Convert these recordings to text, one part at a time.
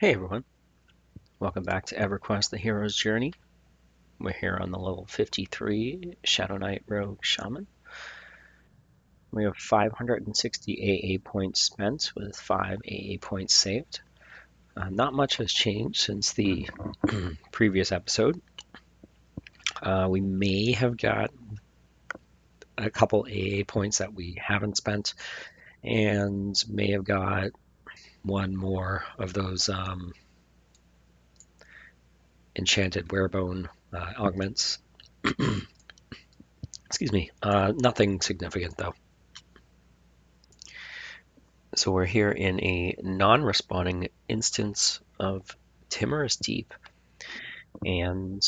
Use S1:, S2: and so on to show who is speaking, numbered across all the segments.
S1: Hey everyone, welcome back to EverQuest, the Hero's Journey. We're here on the level 53 Shadowknight ROG Shaman. We have 560 AA points spent with 5 AA points saved. Not much has changed since the previous episode. We may have got a couple AA points that we haven't spent and may have got one more of those enchanted werebone augments. Excuse me. Nothing significant though. So we're here in a non-respawning instance of Timorous Deep, and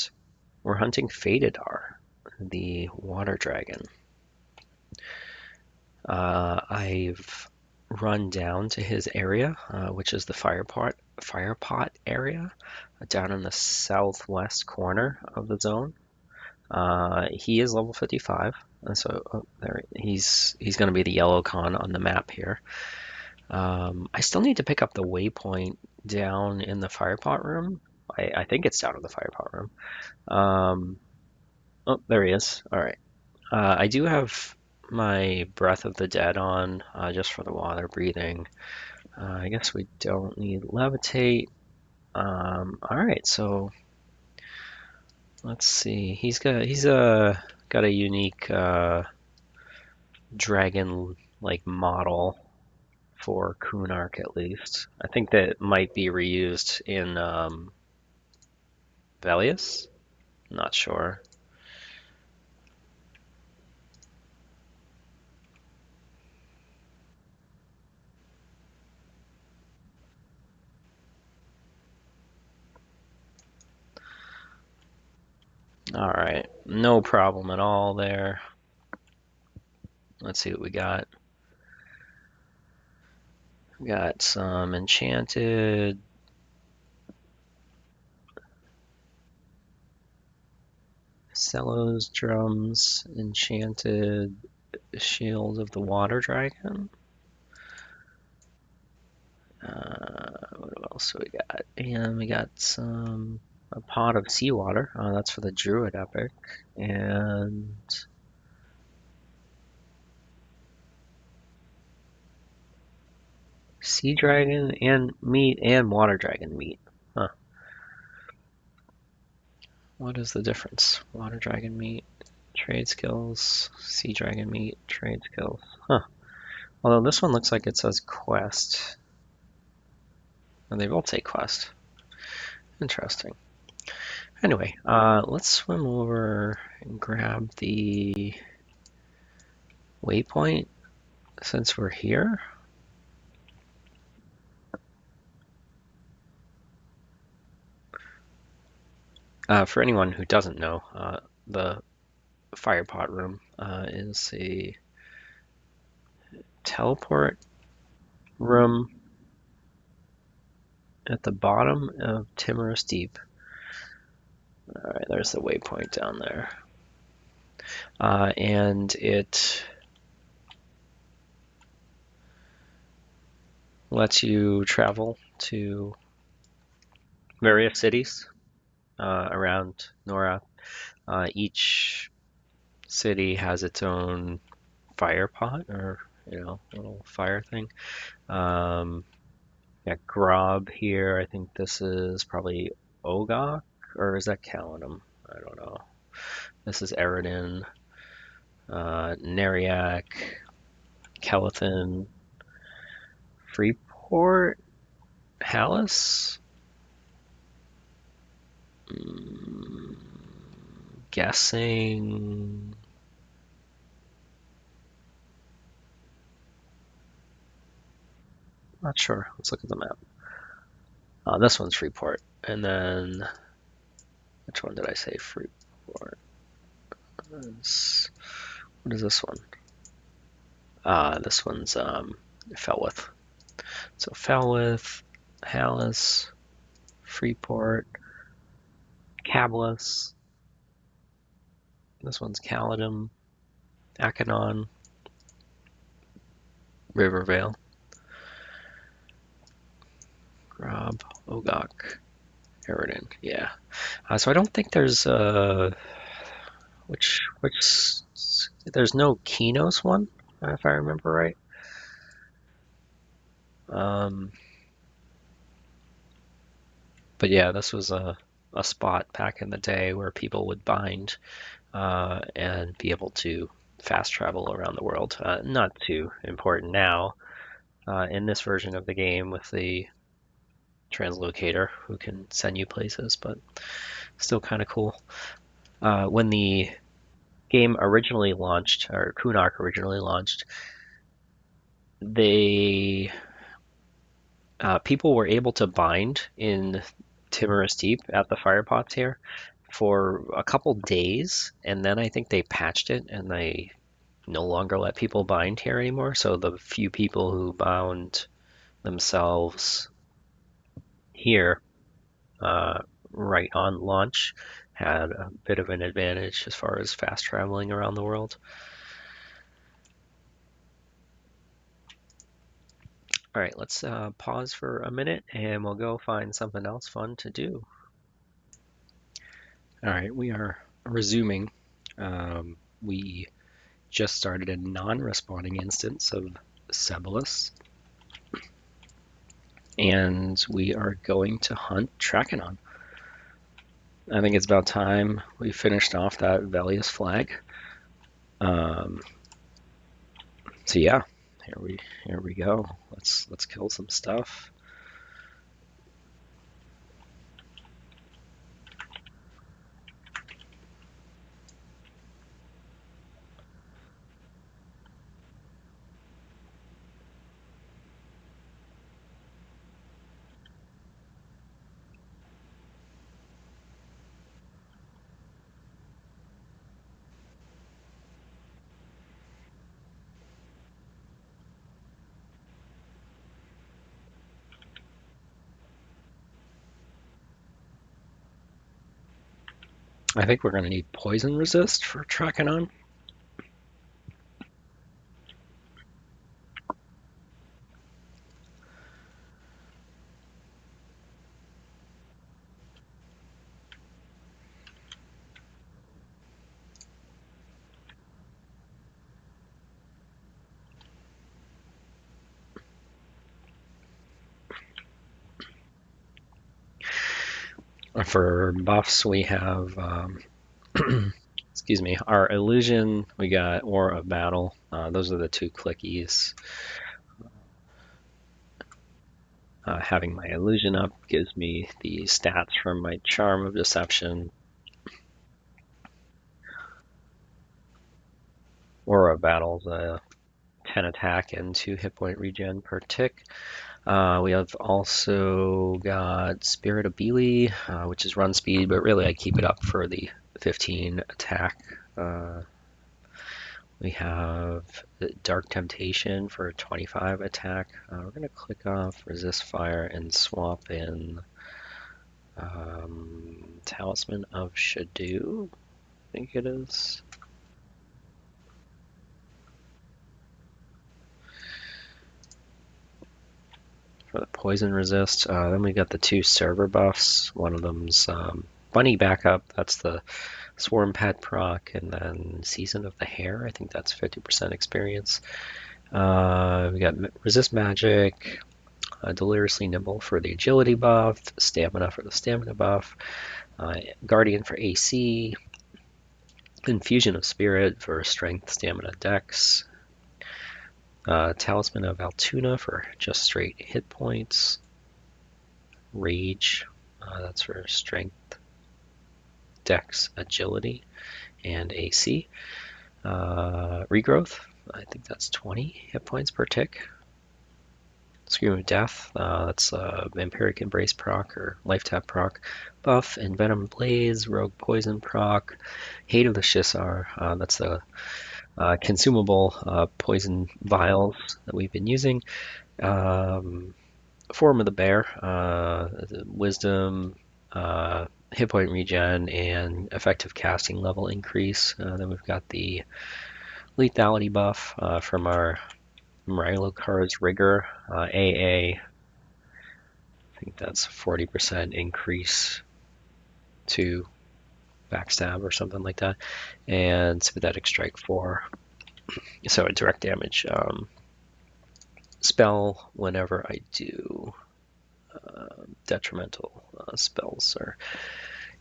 S1: we're hunting Faydedar, the water dragon. I've run down to his area, which is the firepot area, down in the southwest corner of the zone. He is level 55, so there he's going to be the yellow con on the map here. I still need to pick up the waypoint down in the firepot room. I think it's down in the firepot room. Oh, there he is. All right. I do have my Breath of the Dead on, just for the water breathing. I guess we don't need levitate. All right, so let's see. He's got a unique dragon-like model for Kunark at least. I think that might be reused in Velious? Not sure. Alright, no problem at all there. Let's see what we got. We got some enchanted Cellos, drums, enchanted shield of the water dragon. What else do we got? And we got a pot of seawater. That's for the druid epic. And sea dragon and meat and water dragon meat. Huh. What is the difference? Water dragon meat, trade skills, sea dragon meat, trade skills. Huh. Although this one looks like it says quest. And they both say quest. Interesting. Anyway, let's swim over and grab the waypoint since we're here. For anyone who doesn't know, the firepot room is a teleport room at the bottom of Timorous Deep. Alright, there's the waypoint down there. And it lets you travel to various cities around Norath. Each city has its own fire pot or little fire thing. Got Grob here. I think this is probably Ogok, or is that Caladum? I don't know. This is Eridan, Neriak, Kelathan, Freeport, Hallis. Guessing. Not sure. Let's look at the map. This one's Freeport. And then, which one did I say? Freeport. What is this one? This one's Felwith. So Felwith, Hallis, Freeport, Cablis. This one's Caladum, Trakanon, Rivervale. Rob, Ogok, Eridan. Yeah. So I don't think there's which there's no Kinos one, if I remember right. Um, but yeah, this was a spot back in the day where people would bind and be able to fast travel around the world. Not too important now in this version of the game with the translocator who can send you places, but still kind of cool. When the game originally launched, or Kunark originally launched, they people were able to bind in Timorous Deep at the Firepots here for a couple days, and then I think they patched it and they no longer let people bind here anymore. So the few people who bound themselves here right on launch had a bit of an advantage as far as fast traveling around the world. All right, let's pause for a minute and we'll go find something else fun to do. All right, we are resuming. We just started a non-respawning instance of Velious, and we are going to hunt Trakanon. I think it's about time we finished off that Velious flag. Um, so yeah, here we go. Let's kill some stuff. I think we're gonna need poison resist for Trakanon. For buffs, we have excuse me, our illusion. We got Aura of Battle. Those are the two clickies. Having my illusion up gives me the stats from my Charm of Deception. Aura of Battle's 10 attack and 2 hit point regen per tick. We have also got Spirit of Beely, which is run speed, but really I keep it up for the 15 attack. We have Dark Temptation for 25 attack. We're going to click off Resist Fire and swap in Talisman of Shadow, I think it is. For the poison resist. Then we got the 2 server buffs. One of them's Bunny Backup, that's the Swarm Pet proc, and then Season of the Hare, I think that's 50% experience. We got Resist Magic, Deliriously Nimble for the agility buff, Stamina for the stamina buff, Guardian for AC, Infusion of Spirit for strength, stamina, dex, Talisman of Altoona for just straight hit points, Rage, that's for strength, dex, agility, and AC. Regrowth, I think that's 20 hit points per tick. Scream of Death, that's Vampiric Embrace proc or Life Tap proc buff, and Venom Blaze, Rogue Poison proc, Hate of the Shissar, that's the consumable poison vials that we've been using. Form of the Bear, Wisdom, hit point regen, and effective casting level increase. Then we've got the lethality buff from our Mrylokar's Rigor, AA. think that's 40% increase to backstab or something like that. And sympathetic strike 4. So a direct damage spell whenever I do detrimental spells, or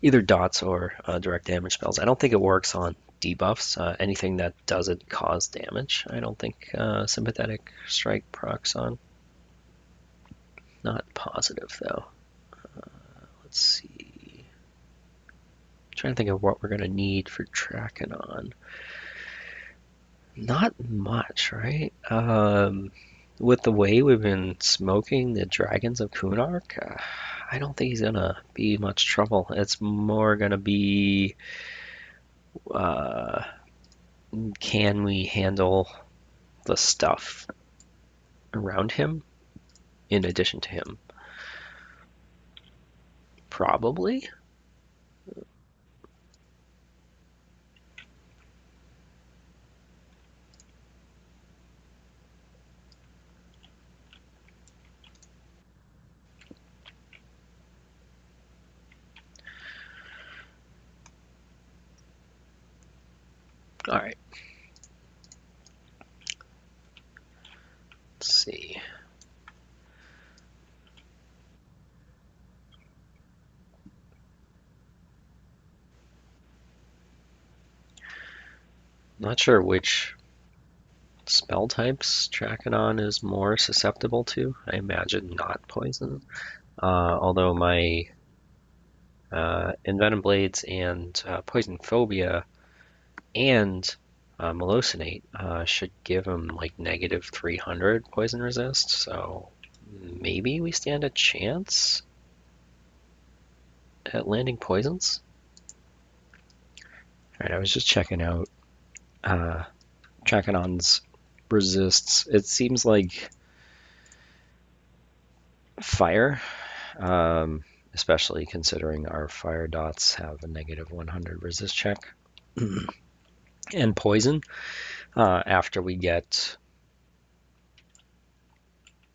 S1: either dots or direct damage spells. I don't think it works on debuffs. Anything that doesn't cause damage, I don't think sympathetic strike procs on. Not positive though. Let's see. I'm trying to think of what we're gonna need for Trakanon. Not much, right? With the way we've been smoking the Dragons of Kunark, I don't think he's gonna be much trouble. It's more gonna be, can we handle the stuff around him in addition to him? Probably. All right. Let's see. Not sure which spell types Trakanon is more susceptible to. I imagine not poison. Although my Envenom Blades and Poison Phobia and Malosinate should give him like negative 300 poison resist, so maybe we stand a chance at landing poisons. Alright, I was just checking out Trakanon's resists. It seems like fire, especially considering our fire dots have a negative 100 resist check, and poison after we get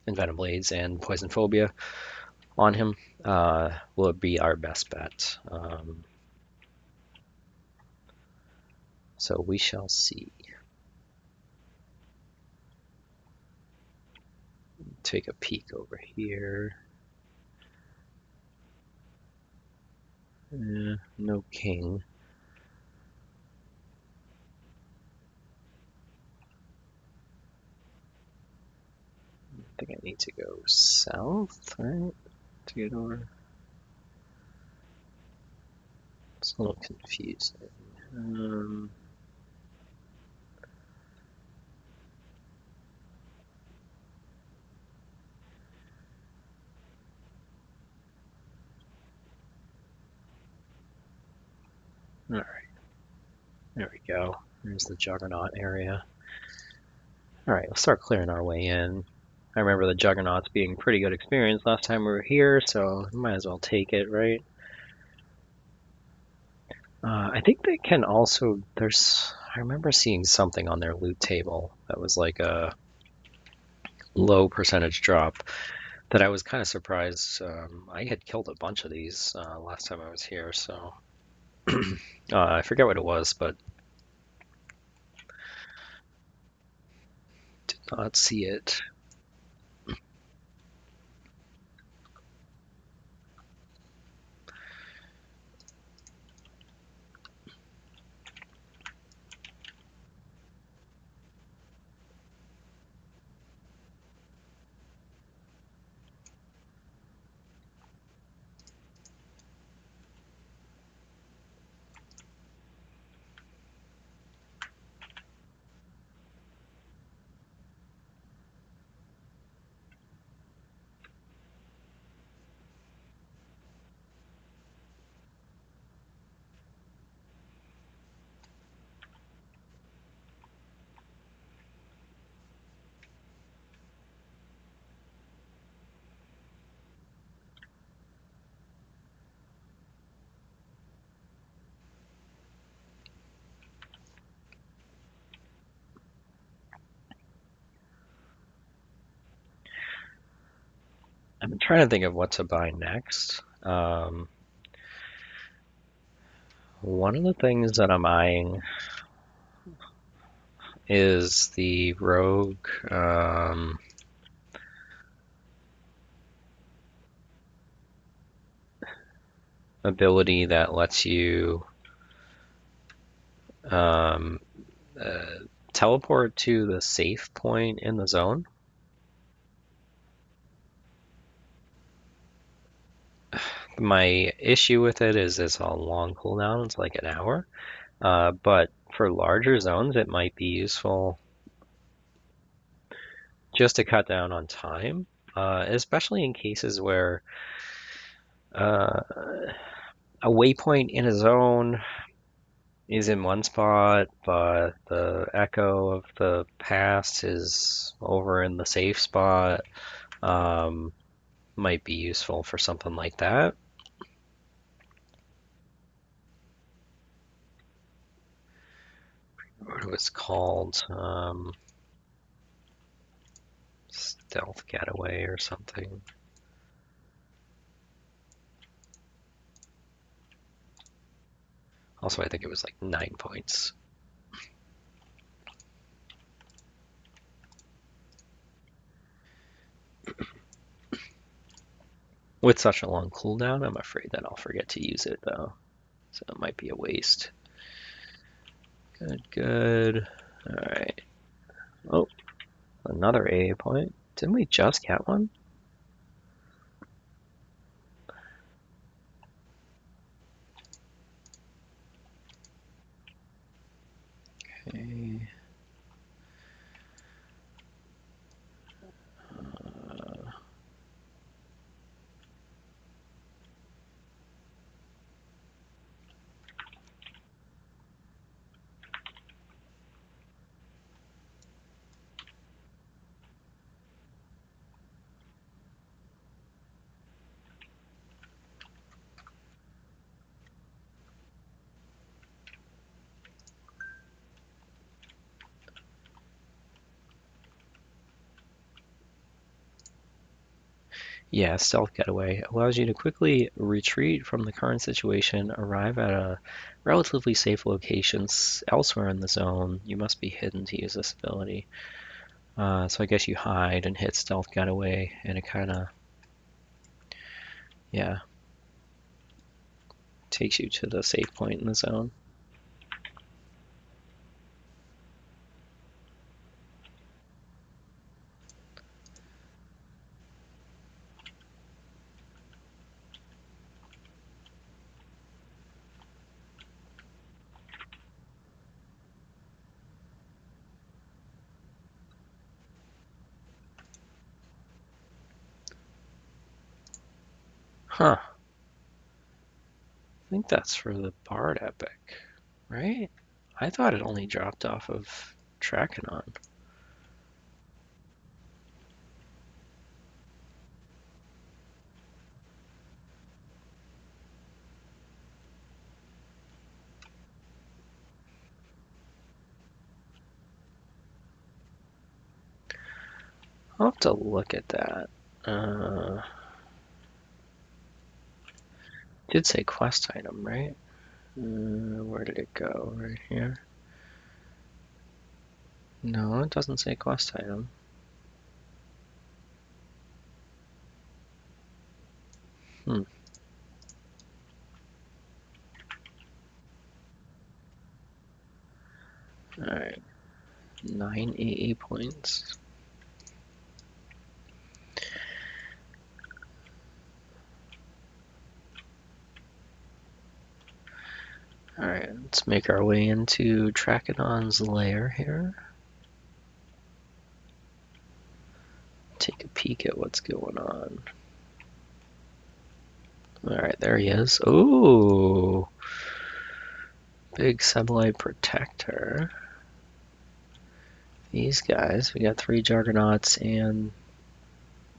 S1: Envenom Blades and Poison Phobia on him will be our best bet. So we shall see. Take a peek over here. No king. I think I need to go south, right? To get over. It's a little confusing. All right, there we go. There's the Juggernaut area. All right, let's start clearing our way in. I remember the Juggernauts being pretty good experience last time we were here, so might as well take it, right? I think they can also, I remember seeing something on their loot table that was like a low percentage drop that I was kind of surprised. I had killed a bunch of these last time I was here, so I forget what it was, but did not see it. I'm trying to think of what to buy next. One of the things that I'm eyeing is the Rogue ability that lets you um, uh, teleport to the safe point in the zone. My issue with it is it's a long cooldown. It's like an hour. But for larger zones, it might be useful just to cut down on time, especially in cases where uh, a waypoint in a zone is in one spot, but the echo of the past is over in the safe spot. Um, might be useful for something like that. What it was called, stealth getaway or something. Also, I think it was like 9 points. With such a long cooldown, I'm afraid that I'll forget to use it though. So it might be a waste. Good, good. Alright. Oh, another AA point. Didn't we just get one? Okay. Yeah, stealth getaway allows you to quickly retreat from the current situation, arrive at a relatively safe location elsewhere in the zone. You must be hidden to use this ability. So I guess you hide and hit stealth getaway, and it kind of, yeah, takes you to the safe point in the zone. Huh. I think that's for the Bard Epic, right? I thought it only dropped off of Trakanon. I'll have to look at that. Did say quest item, right? Where did it go? Right here? No, it doesn't say quest item. Hmm. Alright. 9 AA points. Alright, let's make our way into Trakanon's lair here. Take a peek at what's going on. Alright, there he is. Ooh! Big Sublight Protector. These guys, we got 3 Juggernauts and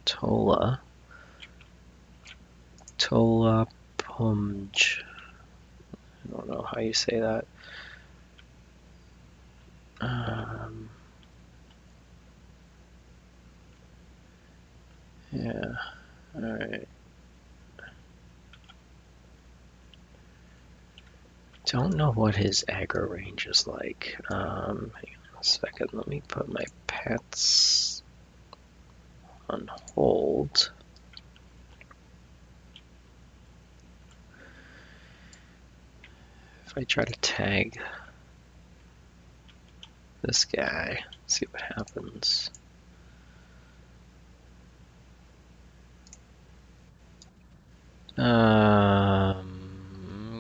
S1: Tola. Tola Pumj. I don't know how you say that. Yeah. Alright. Don't know what his aggro range is like. Hang on a second. Let me put my pets on hold. If I try to tag this guy, see what happens. Got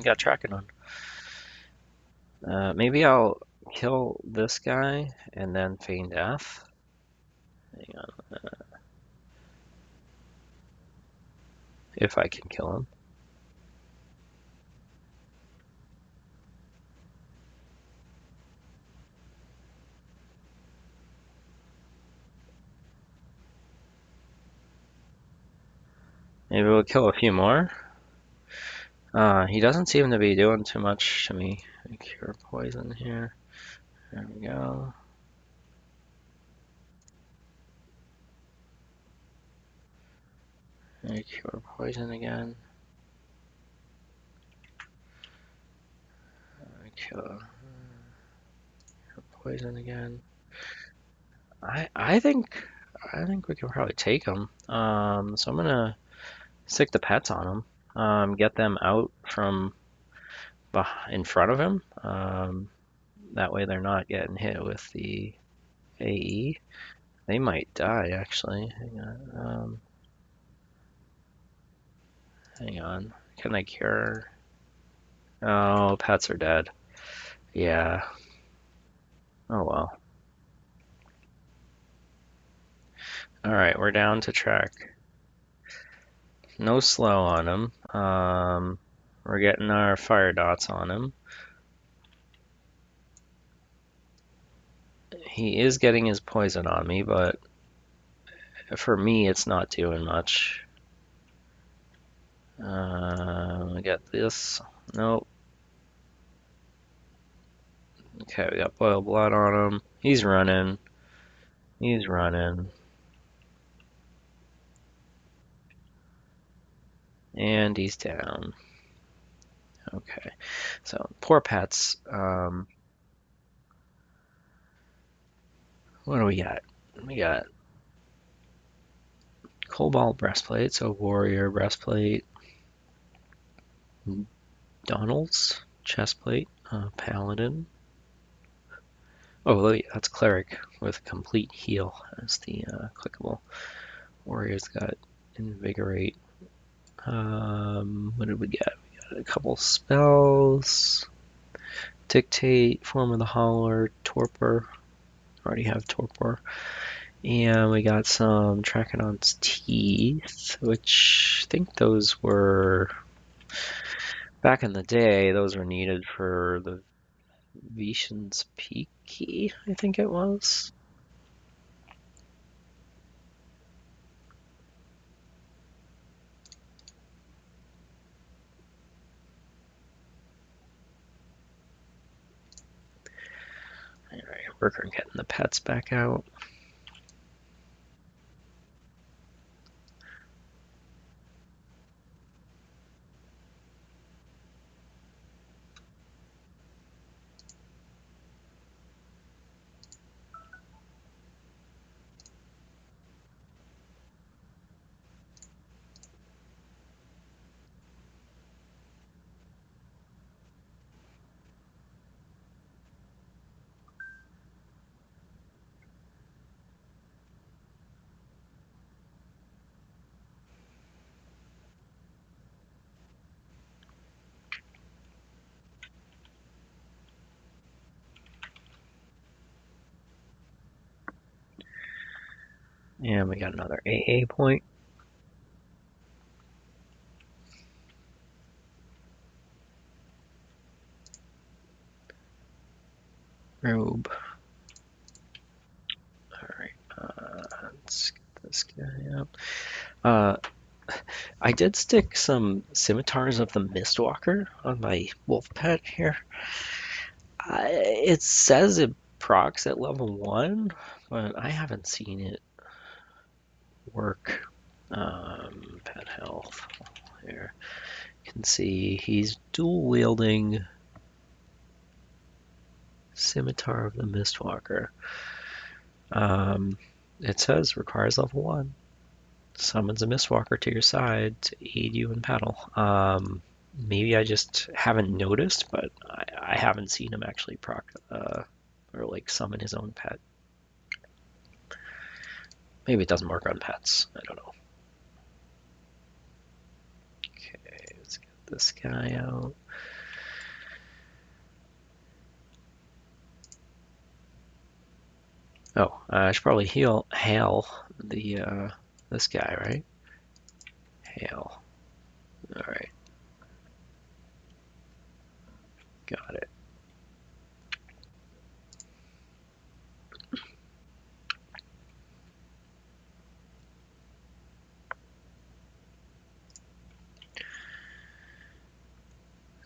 S1: Trakanon. Maybe I'll kill this guy and then feign death. Hang on, if I can kill him. Maybe we'll kill a few more. He doesn't seem to be doing too much to me. I cure poison here. There we go. I cure poison again. I cure poison again. I think we can probably take him. So I'm gonna stick the pets on him. Get them out from in front of him. That way they're not getting hit with the AE. They might die actually. Hang on. Hang on. Can I cure? Oh, pets are dead. Yeah. Oh well. All right, we're down to track. No slow on him. We're getting our fire dots on him. He is getting his poison on me, but for me, it's not doing much. We got this. Nope. Okay, we got boiled blood on him. He's running. He's running. And he's down. Okay. So, poor pets. What do we got? We got Cobalt breastplate, so warrior breastplate. Donald's chestplate, paladin. Oh, wait, that's cleric with complete heal as the clickable. Warrior's got invigorate. What did we get? We got a couple spells. Dictate, form of the howler, torpor. Already have torpor. And we got some Trakanon's teeth, which I think those were back in the day. Those were needed for the Vishan's Peak key, I think it was. Alright, working on getting the pets back out. And we got another AA point. Robe. Alright, let's get this guy up. I did stick some scimitars of the Mistwalker on my wolf pet here. It says it procs at level 1, but I haven't seen it work. Pet health. Here. You can see he's dual wielding Scimitar of the Mistwalker. It says requires level 1. Summons a Mistwalker to your side to aid you in battle. Maybe I just haven't noticed, but I haven't seen him actually proc or like summon his own pet. Maybe it doesn't work on pets. I don't know. Okay, let's get this guy out. Oh, I should probably hail the this guy, right? Hail. All right, got it.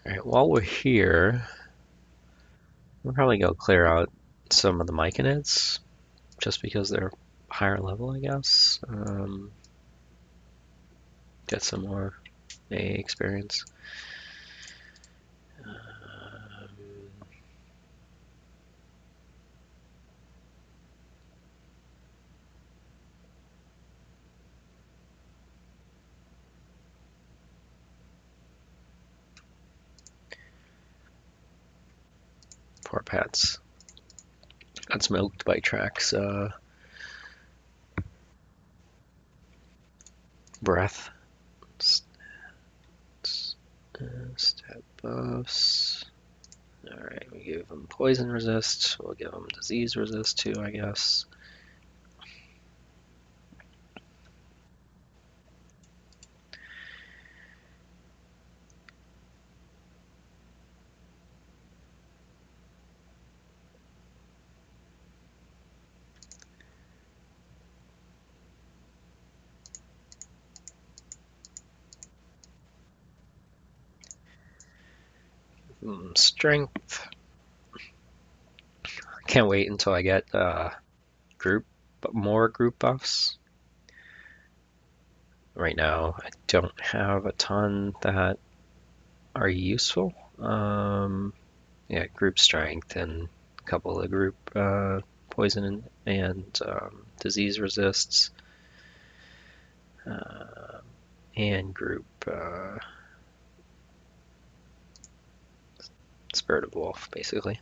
S1: All right, while we're here, we'll probably go clear out some of the Myconids, just because they're higher level, I guess. Get some more A experience. Poor pets. Got smoked by Track's breath. Stat buffs. Alright, we give him poison resist. We'll give him disease resist too, I guess. Strength. Can't wait until I get more group buffs. Right now, I don't have a ton that are useful. Yeah, group strength and a couple of group poison and disease resists, and group Spirit of Wolf, basically.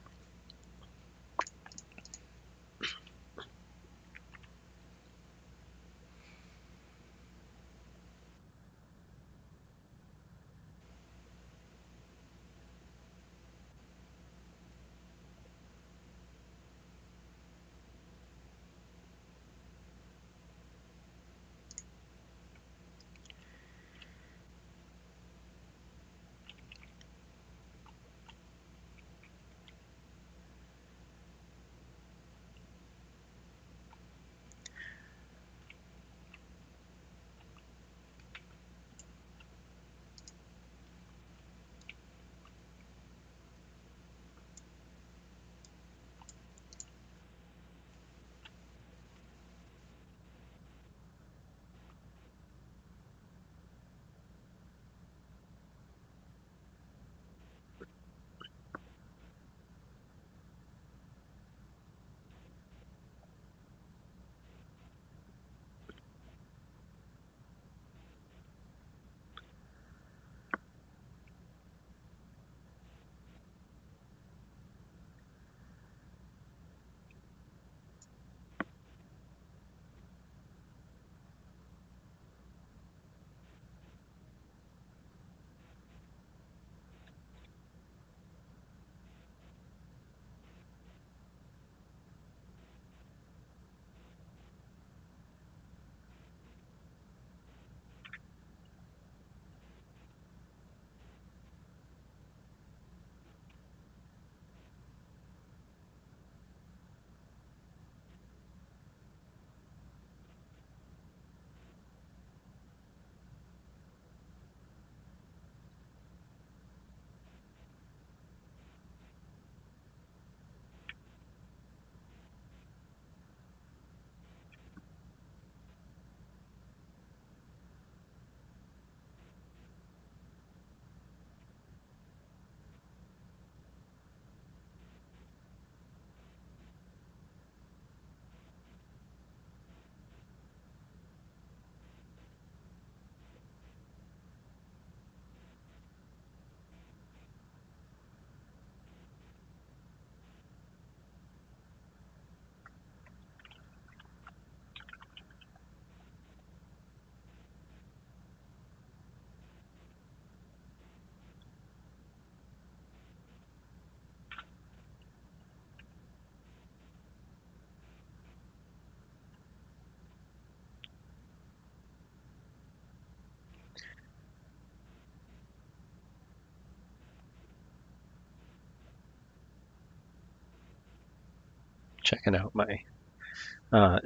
S1: checking out my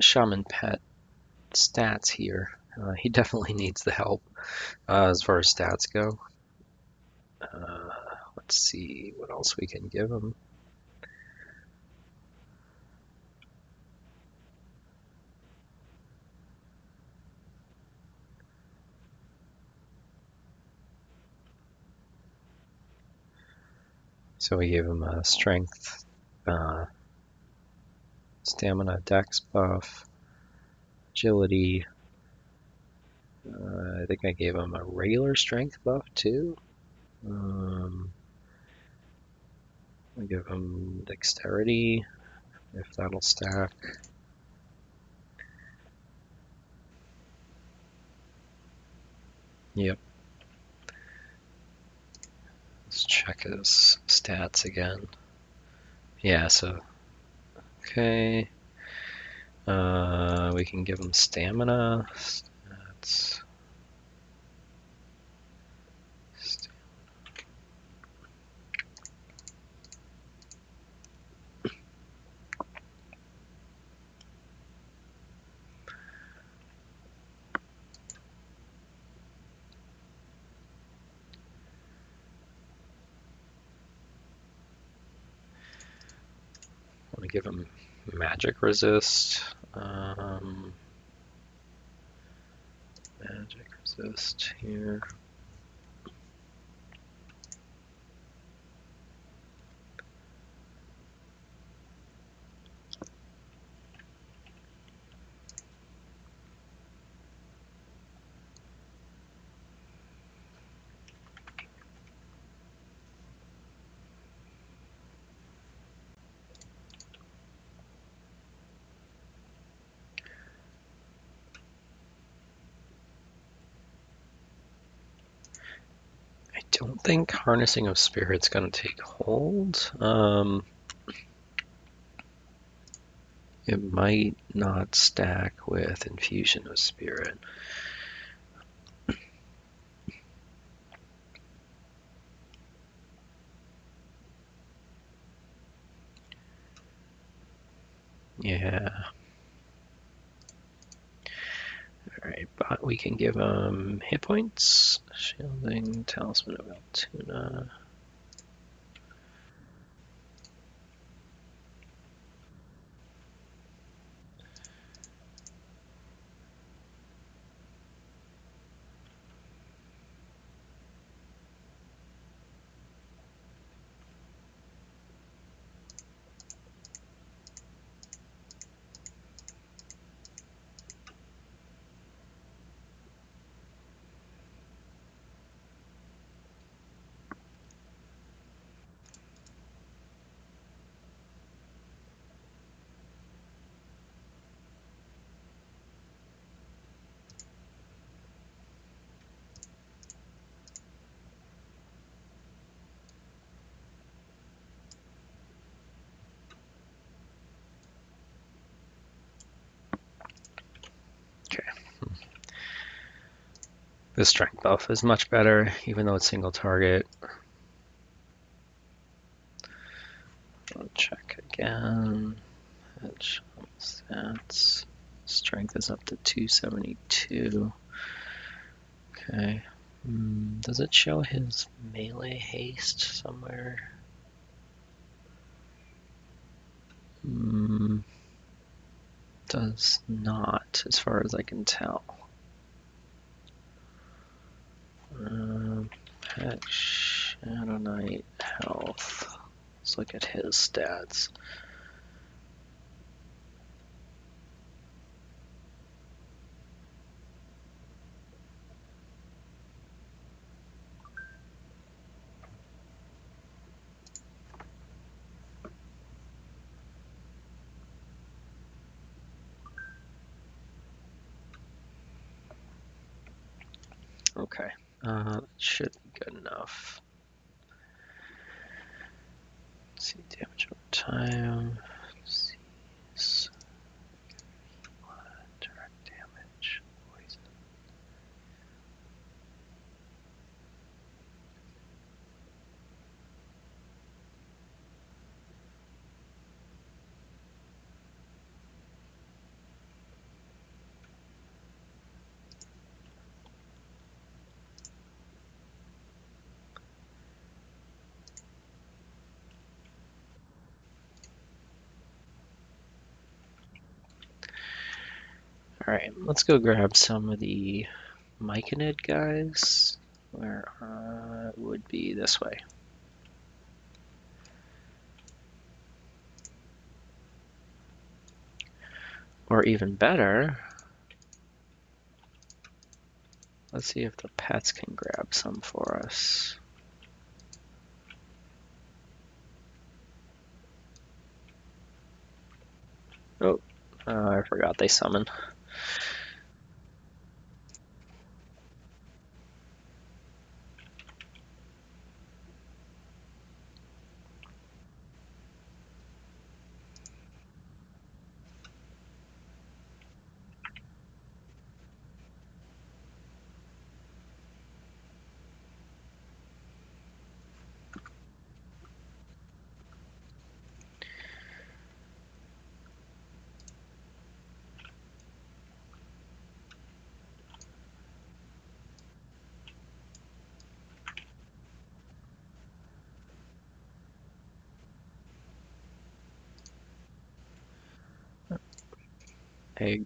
S1: Shaman pet stats here. He definitely needs the help as far as stats go. Let's see what else we can give him. So we gave him a strength, stamina, dex buff, agility. I think I gave him a regular strength buff too. I give him dexterity, if that'll stack. Yep. Let's check his stats again. Yeah, so, okay. We can give him stamina. That's I want to give him magic resist. Magic resist here. I don't think Harnessing of Spirit's going to take hold. It might not stack with Infusion of Spirit. Yeah. Alright, but we can give him hit points. Shielding, Talisman of Altoona. Okay. The strength buff is much better, even though it's single target. I'll check again. Stats. Strength is up to 272. Okay. Does it show his melee haste somewhere? Does not, as far as I can tell. Pet Shadowknight health. Let's look at his stats. Okay, that should be good enough. Let's see, damage over time. Let's see. Direct damage. Poison. Alright, let's go grab some of the Myconid guys. Where it would be this way. Or even better, let's see if the pets can grab some for us. Oh, I forgot they summon. Egg.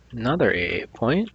S1: Another 8 point.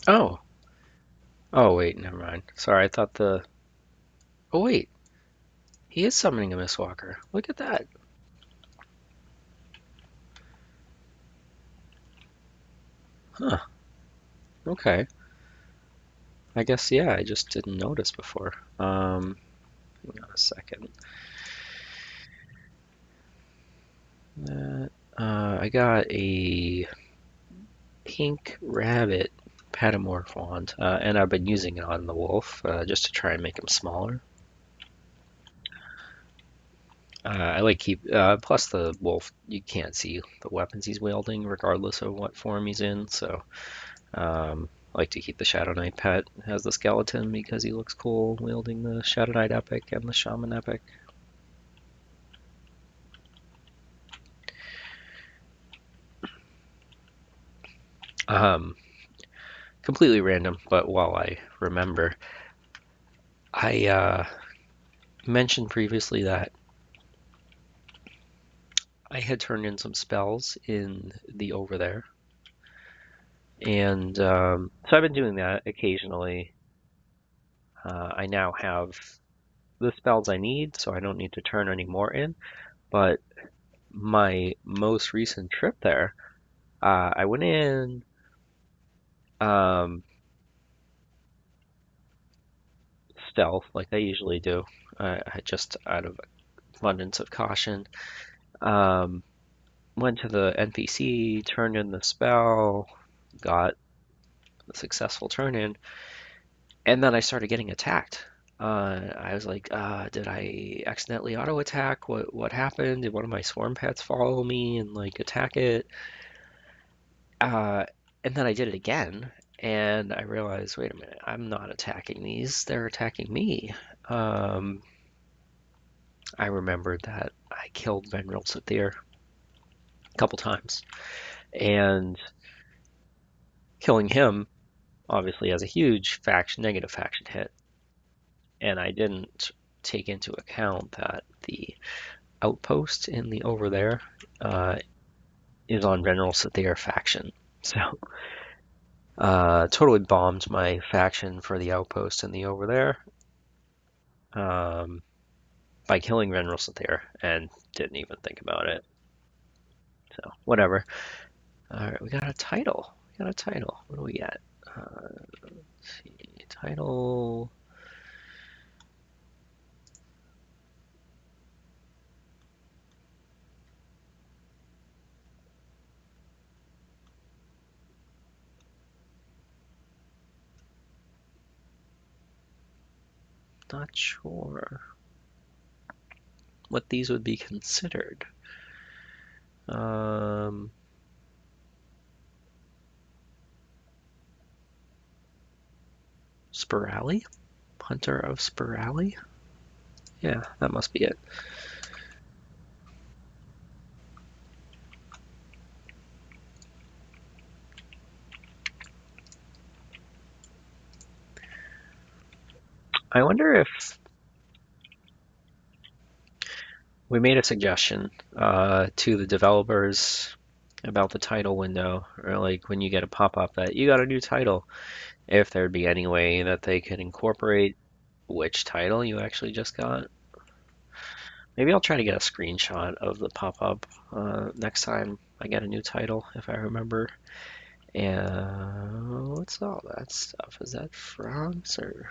S1: Oh. Oh, wait, never mind. Sorry, I thought the... Oh, wait. He is summoning a Mistwalker. Look at that. Huh. Okay. I guess, yeah, I just didn't notice before. Hang on a second. I got a pink rabbit patamorph wand, and I've been using it on the wolf just to try and make him smaller. I like keep plus the wolf you can't see the weapons he's wielding regardless of what form he's in, so I like to keep the Shadowknight pet as the skeleton because he looks cool wielding the Shadowknight epic and the Shaman epic. Um, Completely random, but while I remember, I mentioned previously that I had turned in some spells in the over there, and so I've been doing that occasionally. I now have the spells I need, so I don't need to turn any more in. But my most recent trip there, I went in um, stealth like I usually do, just out of abundance of caution. Um, Went to the NPC, turned in the spell, got a successful turn in, and then I started getting attacked. I was like, did I accidentally auto attack? What happened? Did one of my swarm pets follow me and like attack it? Uh, and then I did it again, and I realized, wait a minute, I'm not attacking these; they're attacking me. Um, I remembered that I killed Venril Sathir a couple times, and killing him obviously has a huge faction negative faction hit, and I didn't take into account that the outpost in the over there uh, is on Veneral Sathir faction. So totally bombed my faction for the outpost in the over there um, by killing Veneral Sathir and didn't even think about it. So whatever. All right, we got a title. We got a title. What do we got? Let's see. Title. Not sure what these would be considered. Um, Spirali? Hunter of Spirali? Yeah, that must be it. I wonder if we made a suggestion to the developers about the title window, or like when you get a pop-up that you got a new title, if there'd be any way that they could incorporate which title you actually just got. Maybe I'll try to get a screenshot of the pop-up next time I get a new title, if I remember. And what's all that stuff? Is that frogs or?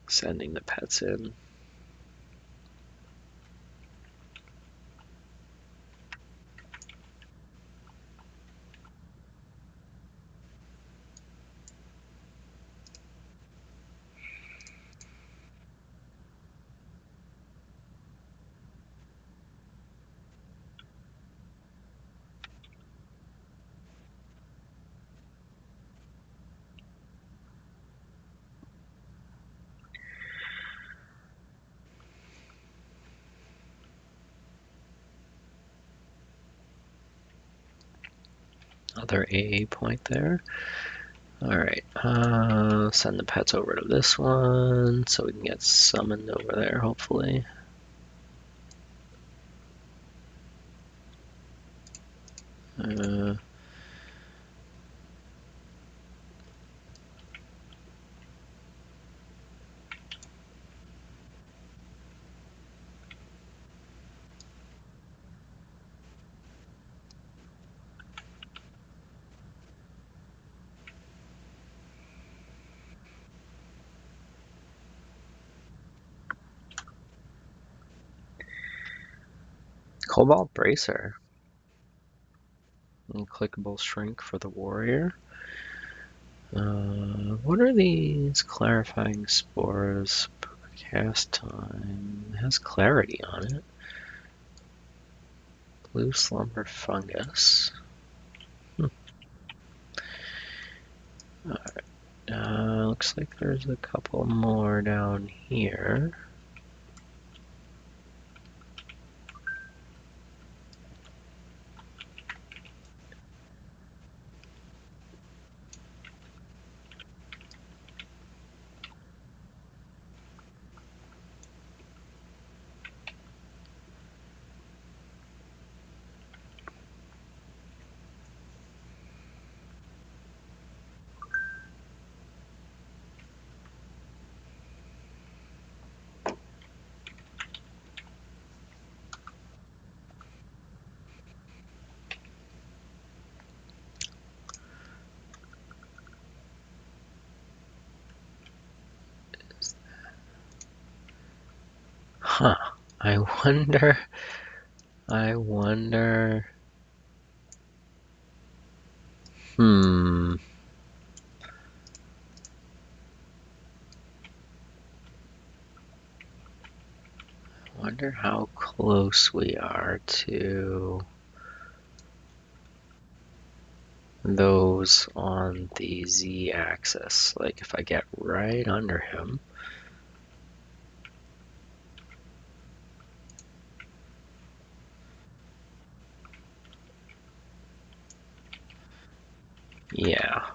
S1: Sending the pets in. Other AA point there. Alright, send the pets over to this one so we can get summoned over there, hopefully. Cobalt Bracer. And clickable shrink for the warrior. What are these clarifying spores? Cast time. It has clarity on it. Blue slumber fungus. Alright. Looks like there's a couple more down here. Huh. I wonder. Hmm. Wonder how close we are to those on the z-axis. Like if I get right under him. Yeah.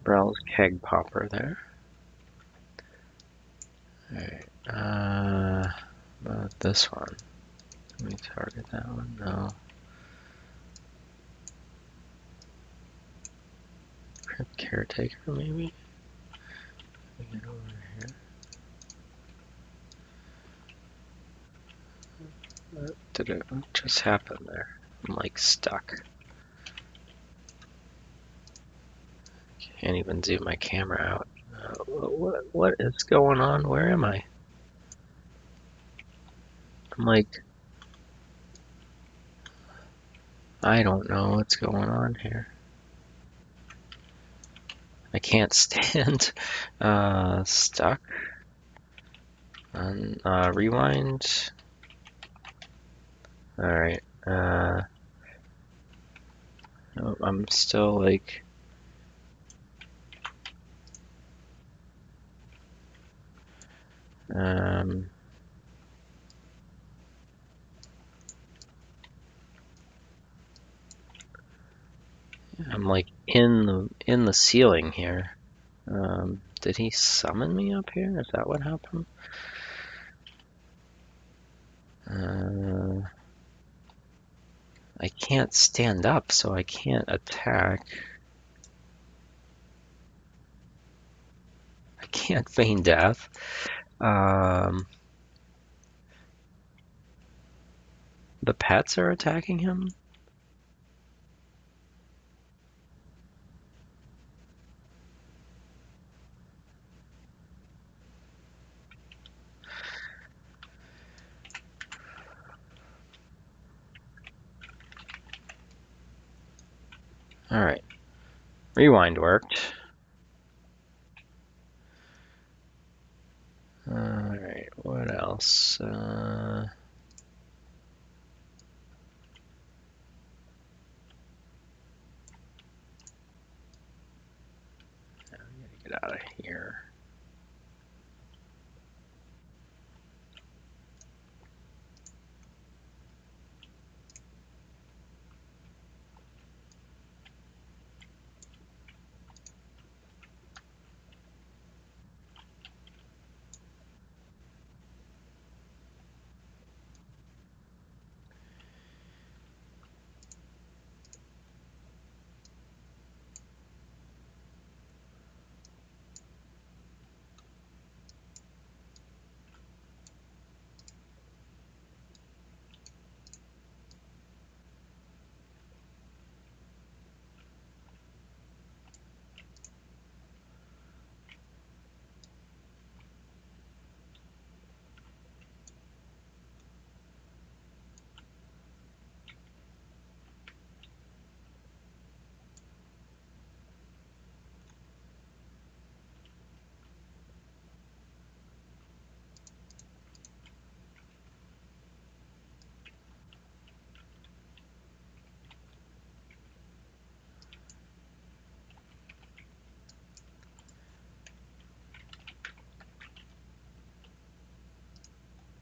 S1: Brell's keg popper there. Alright, about this one. Let me target that one. No. Crypt caretaker, maybe? Let me get over here. What did it just happen there? I'm like stuck. Can't even zoom my camera out. What is going on? Where am I? I'm like, I don't know what's going on here. I can't stand stuck. And rewind. Alright. I'm still like. I'm like in the ceiling here. Did he summon me up here? Is that what happened? I can't stand up, so I can't attack. I can't feign death. The pets are attacking him? Alright. Rewind worked. Alright, what else? Get out of here.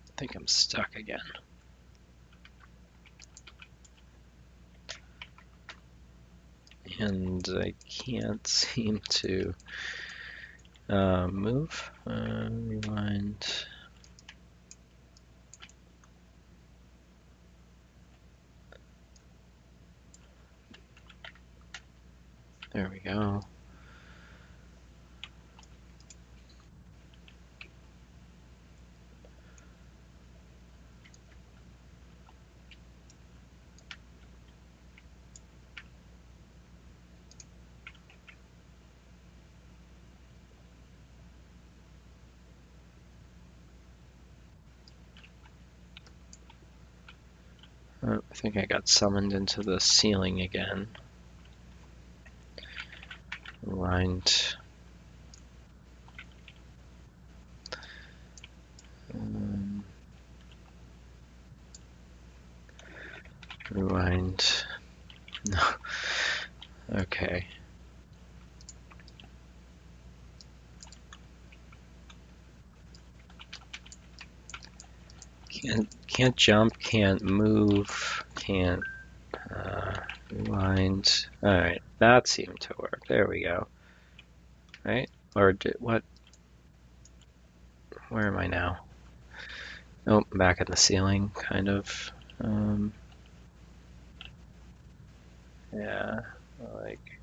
S1: I think I'm stuck again. And I can't seem to move. Rewind. There we go. I think I got summoned into the ceiling again. Rewind. Rewind. No. Okay. Can't jump, can't move, can't rewind. Alright, that seemed to work. There we go. Right? Or did what? Where am I now? Oh, back in the ceiling, kind of. Yeah, like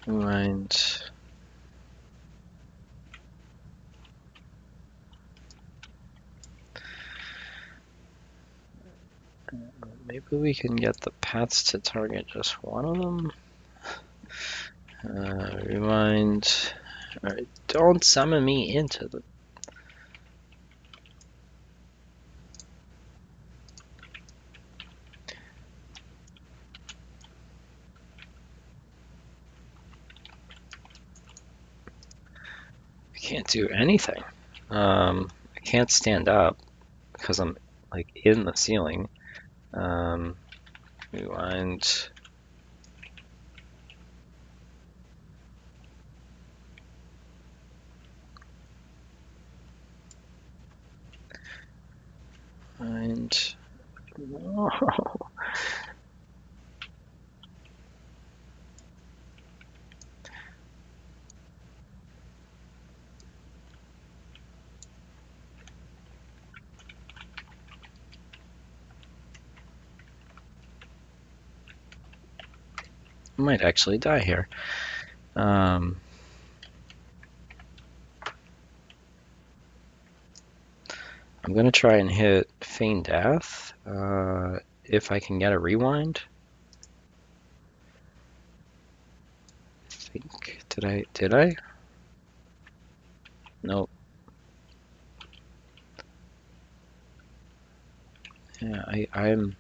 S1: rewind. Maybe we can get the paths to target just one of them. Rewind. Alright, don't summon me into the. I can't do anything. I can't stand up because I'm like in the ceiling. Rewind. Rewind. No. I might actually die here. I'm gonna try and hit Feign Death if I can get a rewind. I think did I? Nope. Yeah, I'm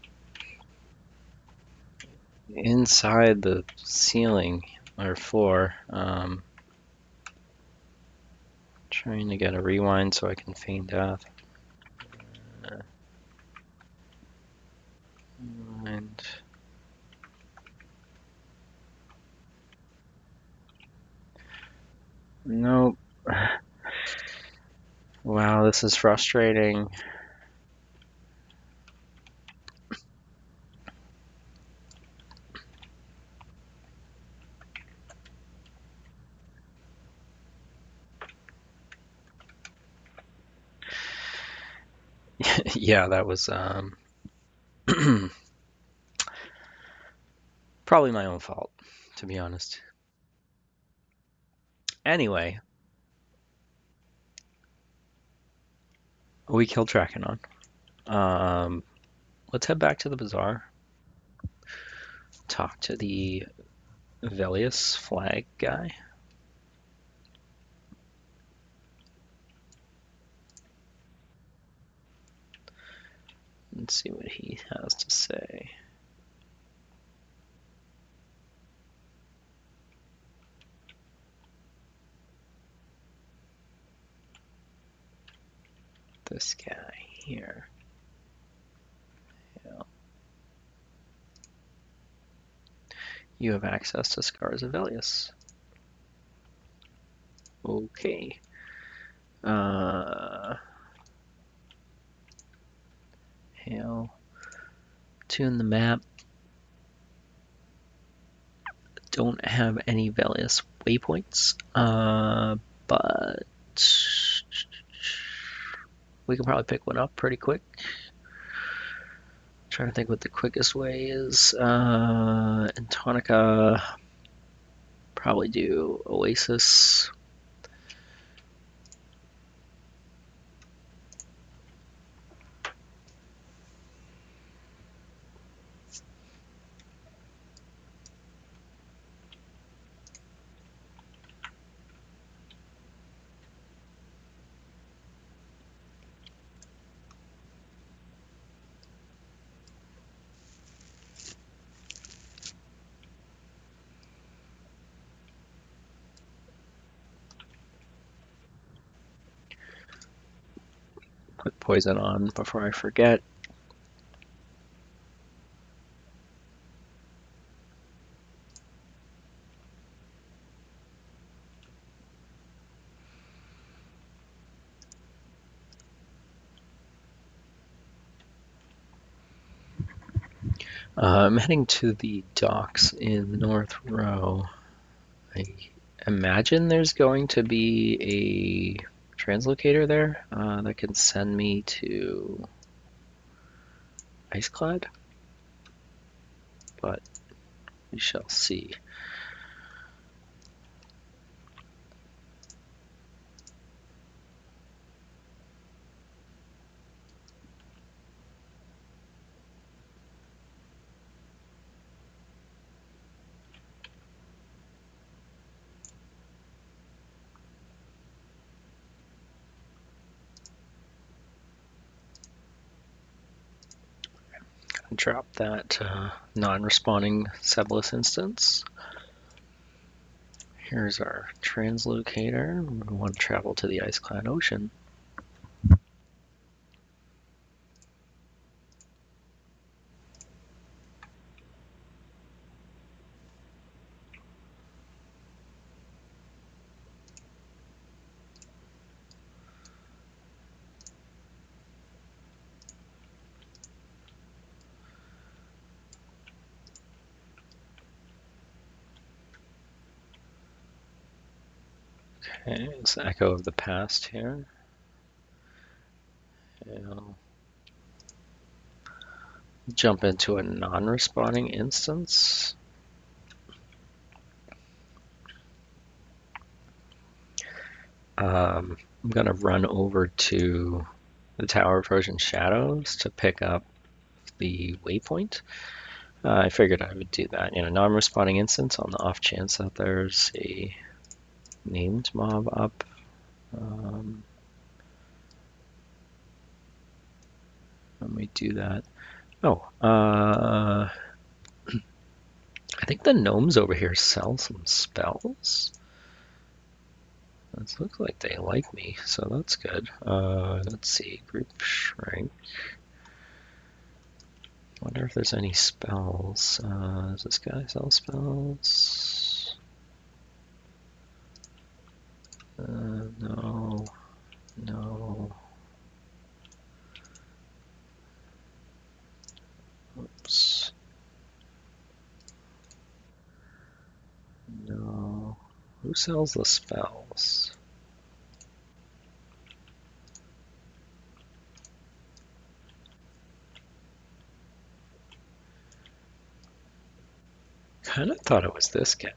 S1: inside the ceiling or floor, trying to get a rewind so I can feign death. And nope. Wow, this is frustrating. Yeah, that was probably my own fault, to be honest. Anyway, we killed Trakanon. Um, let's head back to the bazaar. Talk to the Velious flag guy. And see what he has to say. This guy here. Yeah. You have access to Scars of Velious. Okay. Hail. Tune the map. Don't have any Velious waypoints, but we can probably pick one up pretty quick. Trying to think what the quickest way is. In Tonica, probably do Oasis. Put poison on before I forget. I'm heading to the docks in North Row. I imagine there's going to be a translocator there that can send me to Iceclad, but we shall see. Drop that non-responding Sebulus instance. Here's our translocator. We want to travel to the Iceclad Ocean. Okay, it's the echo of the past here. I'll jump into a non-responding instance. I'm going to run over to the Tower of Frozen Shadows to pick up the waypoint. I figured I would do that in a non-responding instance on the off chance that there's a named mob up. Let me do that. Oh, I think the gnomes over here sell some spells. It looks like they like me, so that's good. Let's see, group shrink. Wonder if there's any spells. Does this guy sell spells? No, no. Oops. No. Who sells the spells? Kind of thought it was this guy.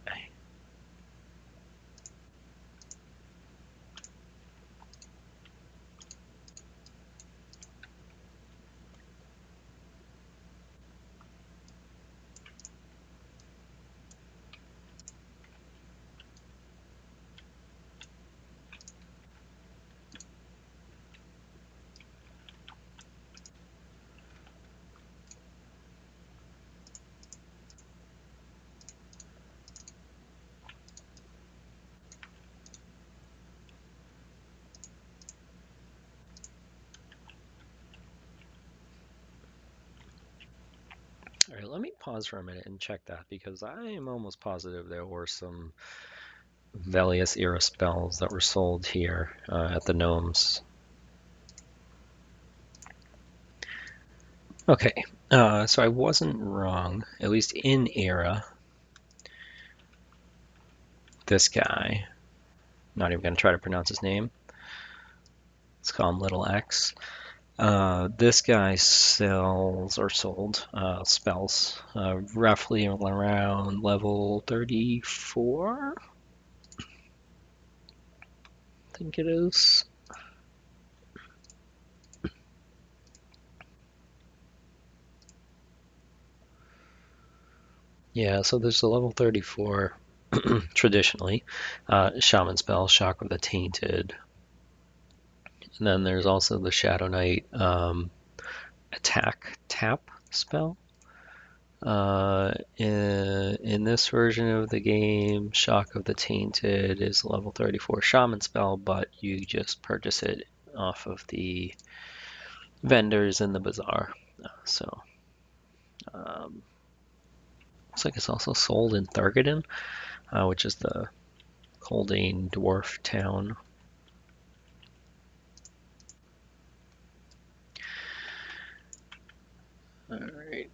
S1: All right, let me pause for a minute and check that because I am almost positive there were some Velious era spells that were sold here at the gnomes. Okay, so I wasn't wrong, at least in era. This guy, not even going to try to pronounce his name. Let's call him Little X. This guy sells or sold spells roughly around level 34, I think it is. Yeah, so there's a level 34 traditionally. Shaman spell, Shock of the Tainted. And then there's also the Shadowknight attack tap spell. In this version of the game, Shock of the Tainted is a level 34 Shaman spell, but you just purchase it off of the vendors in the bazaar. So, looks like it's also sold in Thargodan, which is the Coldane dwarf town. All right.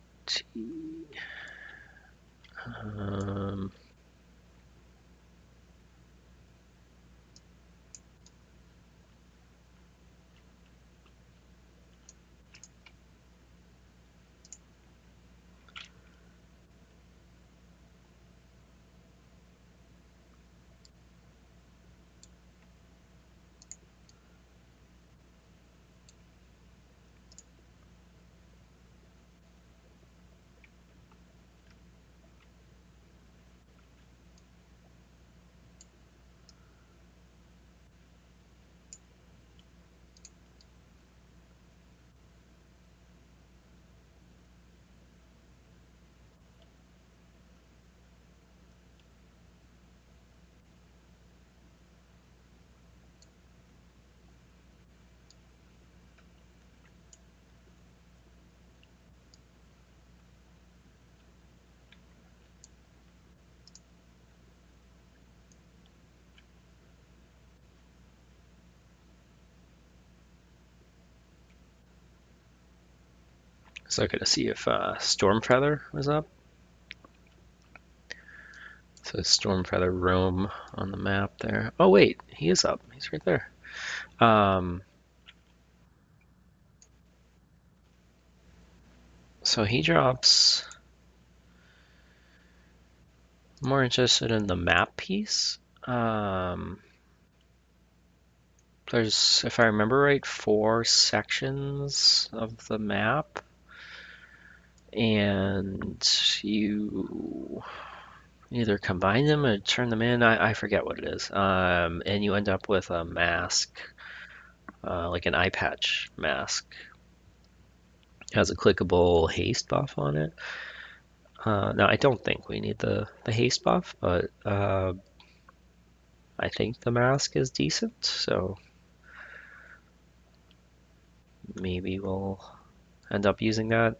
S1: Um, so I gotta see if Stormfeather was up. So Stormfeather roam on the map there. Oh wait, he is up. He's right there. So he drops. More interested in the map piece. There's, if I remember right, 4 sections of the map, and you either combine them or turn them in. I forget what it is. And you end up with a mask, like an eye patch mask. Has a clickable haste buff on it. Now, I don't think we need the haste buff, but I think the mask is decent, so maybe we'll end up using that.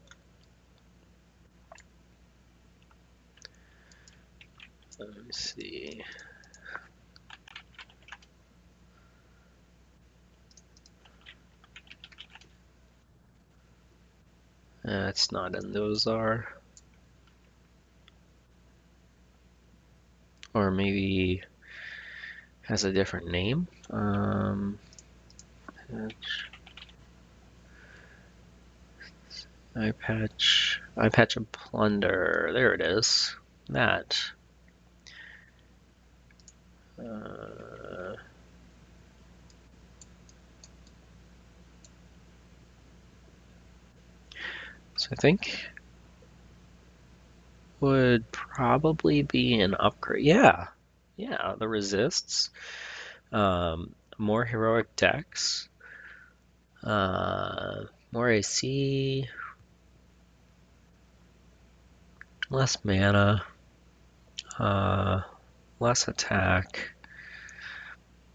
S1: Let me see. It's not in those are. Or maybe has a different name. Eye patch and plunder. There it is. That. So I think would probably be an upgrade. Yeah, yeah. The resists. More heroic decks. More AC. Less mana. Less attack.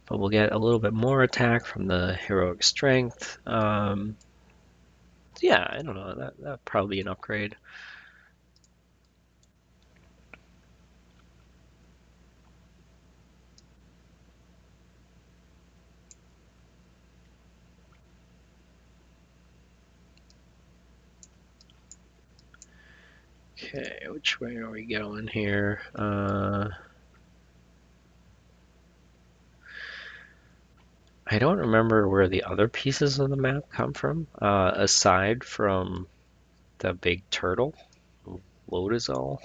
S1: But we'll get a little bit more attack from the heroic strength. Yeah, I don't know. That'd probably be an upgrade. Okay, which way are we going here? I don't remember where the other pieces of the map come from, aside from the big turtle, Lodazal.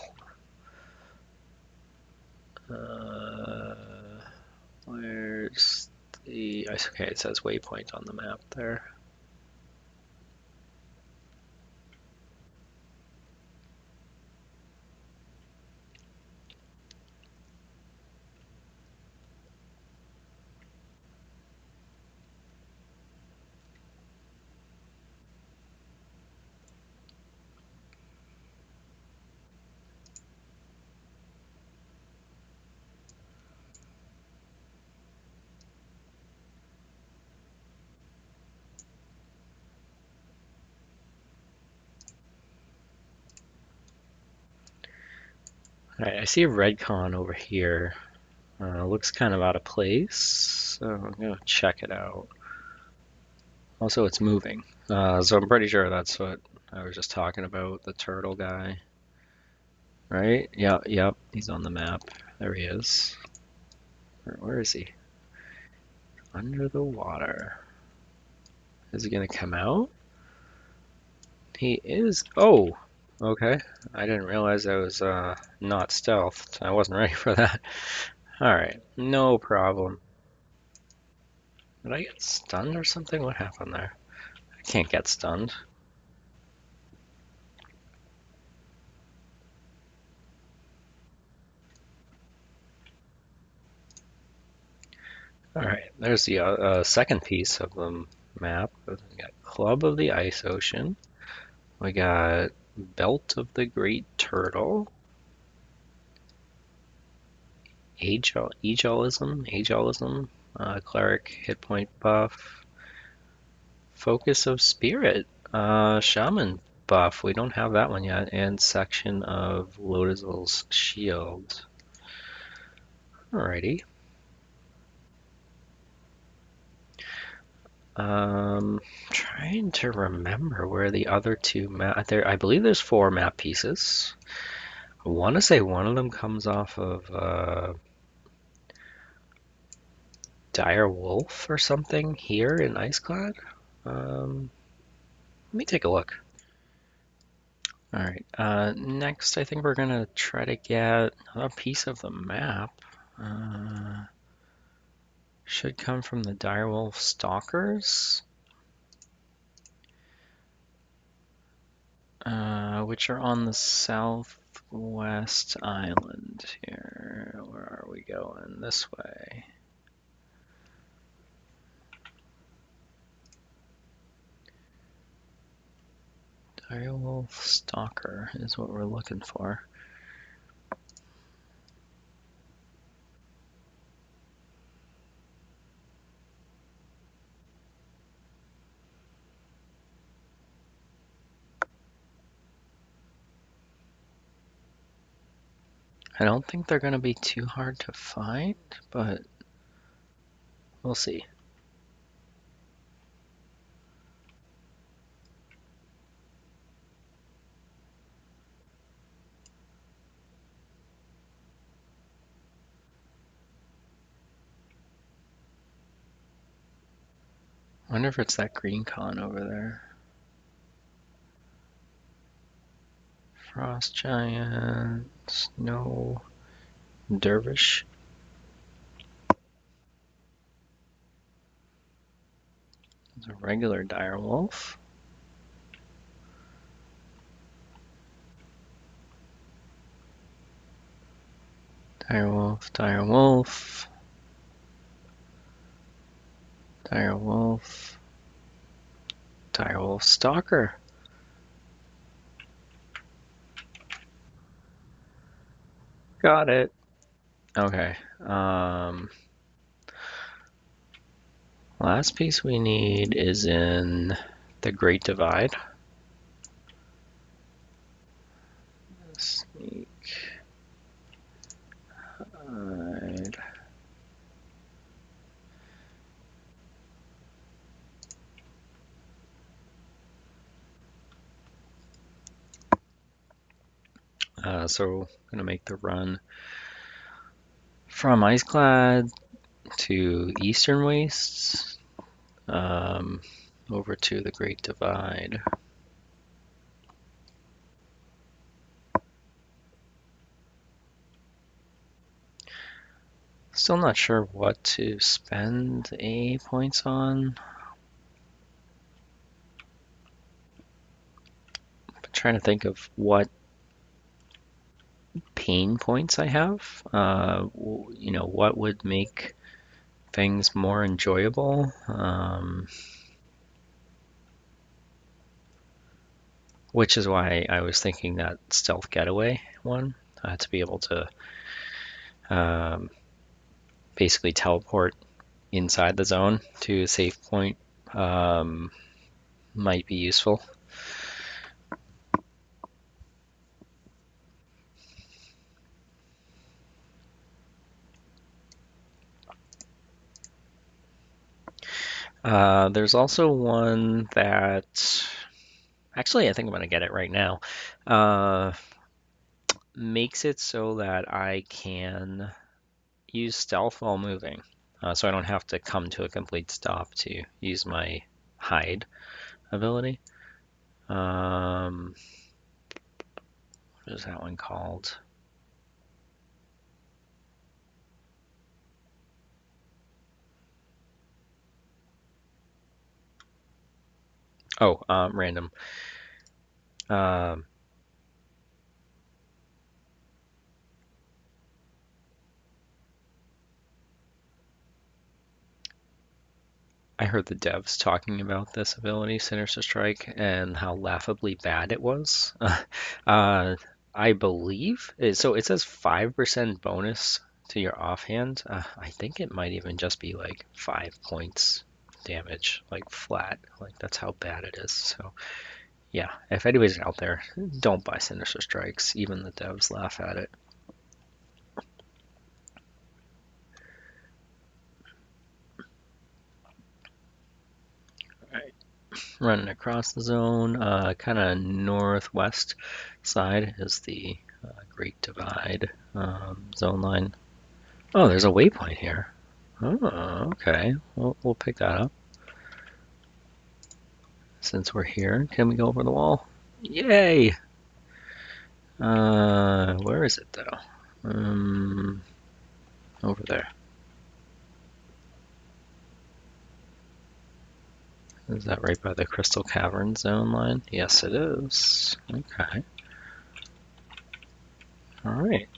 S1: Where's the... Okay, it says waypoint on the map there. Alright, I see a redcon over here. Looks kind of out of place, so I'm gonna check it out. Also, it's moving, so I'm pretty sure that's what I was just talking about, the turtle guy. Right? Yeah, yep, he's on the map. There he is. Where is he? Under the water. Is he gonna come out? He is. Oh, okay. I didn't realize I was not stealthed. I wasn't ready for that. Alright, no problem. Did I get stunned or something? What happened there? I can't get stunned. Alright, there's the second piece of the map. We got Club of the Ice Ocean. We got Belt of the Great Turtle. Ageism, Cleric hit point buff. Focus of Spirit, Shaman buff. We don't have that one yet. And section of Lodazal's shield. Alrighty. Trying to remember where the other two map. There, I believe there's 4 map pieces. I want to say one of them comes off of Dire Wolf or something here in Iceclad. Let me take a look. Alright, next I think we're gonna try to get another piece of the map. Should come from the Direwolf Stalkers, which are on the southwest island here. Where are we going? This way. Direwolf Stalker is what we're looking for. I don't think they're going to be too hard to find, but we'll see. I wonder if it's that green con over there. Frost Giant, Snow Dervish. There's a regular Direwolf. Direwolf, Direwolf. Direwolf. Direwolf Stalker. Got it. Okay. Last piece we need is in the Great Divide. Sneak. Hide. So I'm gonna make the run from Iceclad to Eastern Wastes, over to the Great Divide. Still not sure what to spend A points on. I'm trying to think of what pain points I have. You know, what would make things more enjoyable. Which is why I was thinking that stealth getaway one, to be able to basically teleport inside the zone to a safe point, might be useful. There's also one that, actually I think I'm going to get it right now, makes it so that I can use stealth while moving. So I don't have to come to a complete stop to use my hide ability. What is that one called? Oh, random. I heard the devs talking about this ability, Sinister Strike, and how laughably bad it was. I believe so. It says 5% bonus to your offhand. I think it might even just be like 5 points damage, like flat. Like that's how bad it is. So yeah, if anybody's out there, don't buy Sinister Strikes. Even the devs laugh at it. Running across the zone, kind of northwest side is the Great Divide zone line. Oh, there's a waypoint here. Oh, okay. We'll pick that up. Since we're here, can we go over the wall? Yay! Where is it though? Over there. Is that right by the Crystal Cavern zone line? Yes, it is. Okay. All right.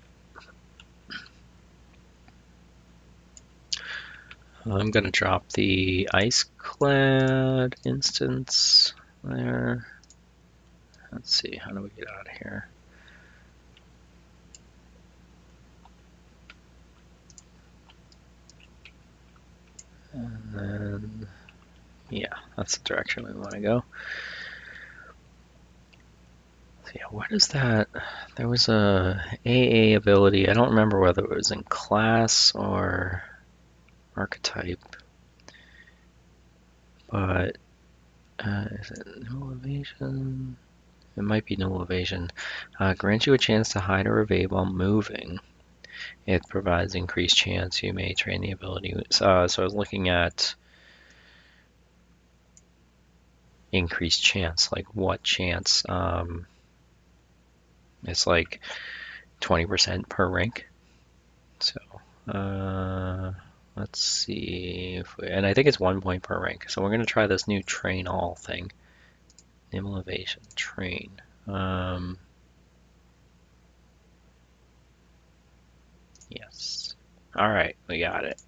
S1: I'm gonna drop the Ice Clad instance there. Let's see, how do we get out of here? And then, yeah, that's the direction we want to go. So yeah, what is that? There was a AA ability. I don't remember whether it was in class or archetype, but is it no evasion? It might be no evasion. Grants you a chance to hide or evade while moving. It provides increased chance you may train the ability. So I was looking at increased chance, like what chance? It's like 20% per rank. So let's see if we, and I think it's 1 point per rank. So we're gonna try this new train all thing. Nimble evasion train. Yes. All right, we got it.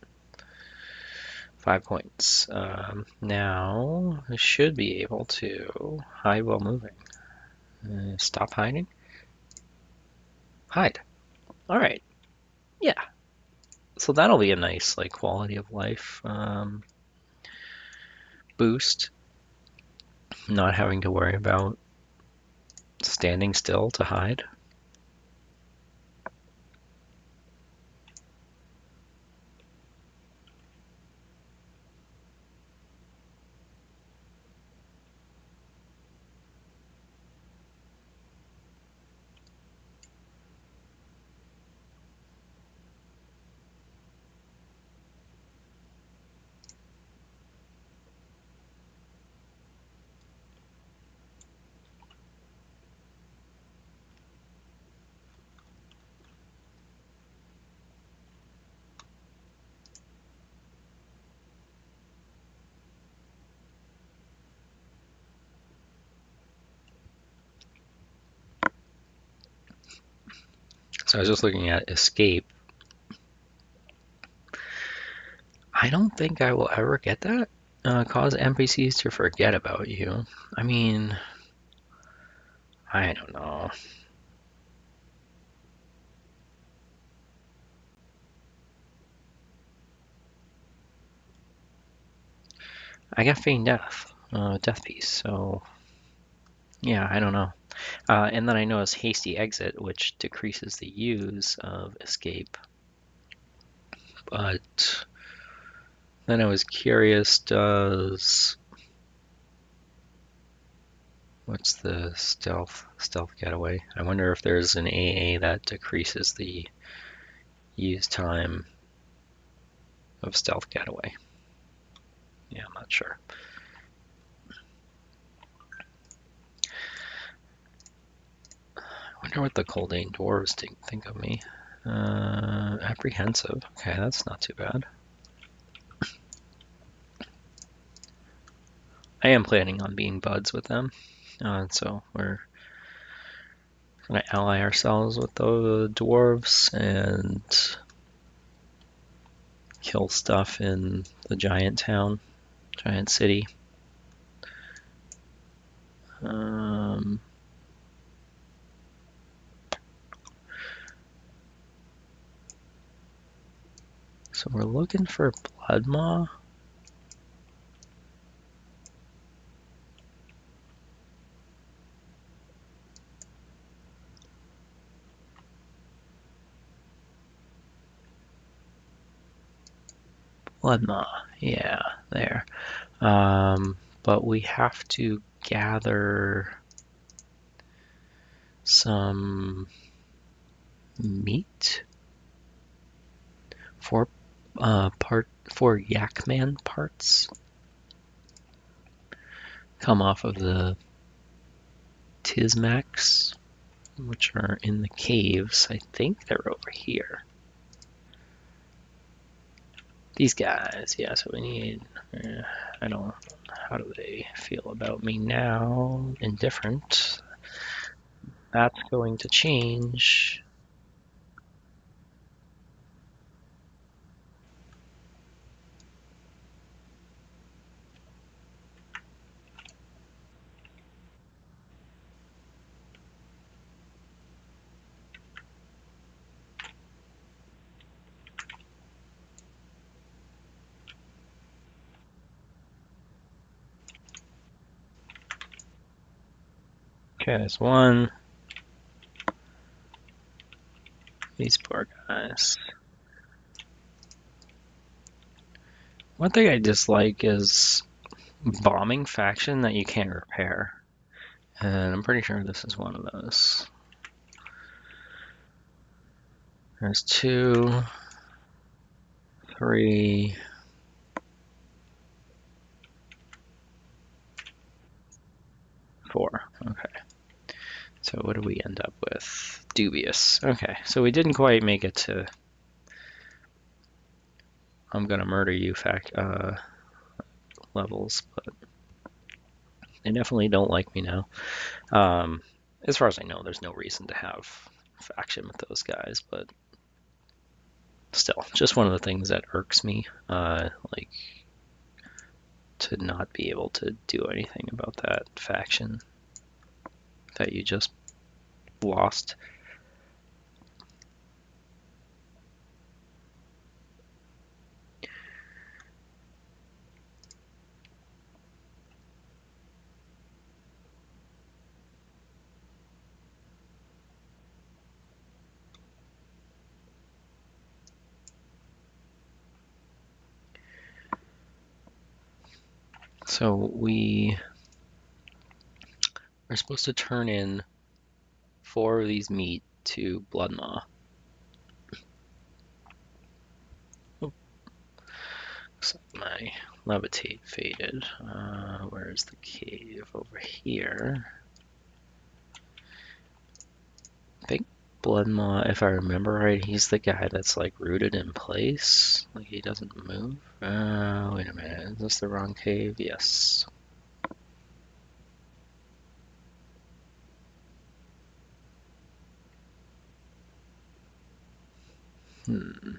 S1: 5 points. Now I should be able to hide while moving. Stop hiding. Hide. All right. Yeah. So that'll be a nice like quality of life boost. Not having to worry about standing still to hide. So I was just looking at escape. I don't think I will ever get that. Cause NPCs to forget about you. I mean, I don't know. I got Feigned Death, Death Piece, so yeah, I don't know. And then I noticed Hasty Exit, which decreases the use of escape. But then I was curious, what's the stealth getaway? I wonder if there's an AA that decreases the use time of stealth getaway. Yeah, I'm not sure. I wonder what the Coldane Dwarves think of me. Apprehensive. Okay, that's not too bad. I am planning on being buds with them, so we're gonna ally ourselves with the dwarves and kill stuff in the giant town, giant city. So we're looking for Blood Maw. Blood Maw, yeah, there. But we have to gather some meat for for Yakman parts. Come off of the Tismacs, which are in the caves. I think they're over here. These guys, yeah, so we need, I don't, how do they feel about me now? Indifferent. That's going to change. Okay, there's one. These poor guys. One thing I dislike is bombing faction that you can't repair. And I'm pretty sure this is one of those. There's 2, 3, 4. Okay. So what do we end up with? Dubious. Okay, so we didn't quite make it to I'm gonna murder you levels, but they definitely don't like me now. As far as I know, there's no reason to have faction with those guys, but still, just one of the things that irks me, like to not be able to do anything about that faction that you just lost. So we are supposed to turn in 4 of these meat to Bloodmaw. Looks like my levitate faded. Where's the cave? Over here. I think Bloodmaw, if I remember right, he's the guy that's like rooted in place. Like he doesn't move. Wait a minute. Is this the wrong cave? Yes. Hmm.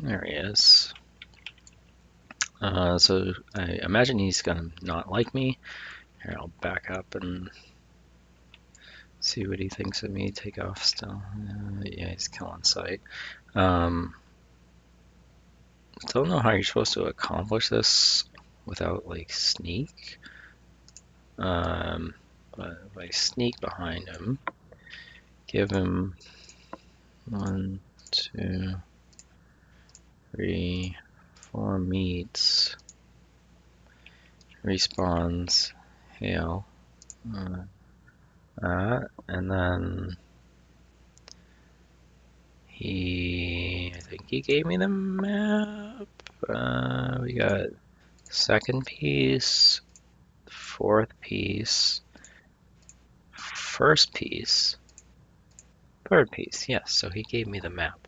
S1: There he is. So I imagine he's gonna not like me. Here, I'll back up and see what he thinks of me. Take off still. Yeah, he's killing sight. Don't know how you're supposed to accomplish this without like sneak. But if I sneak behind him, give him 1, 2, 3, 4 meats, respawns, hail, and then I think he gave me the map. We got second piece, fourth piece, first piece, third piece. Yes, so he gave me the map.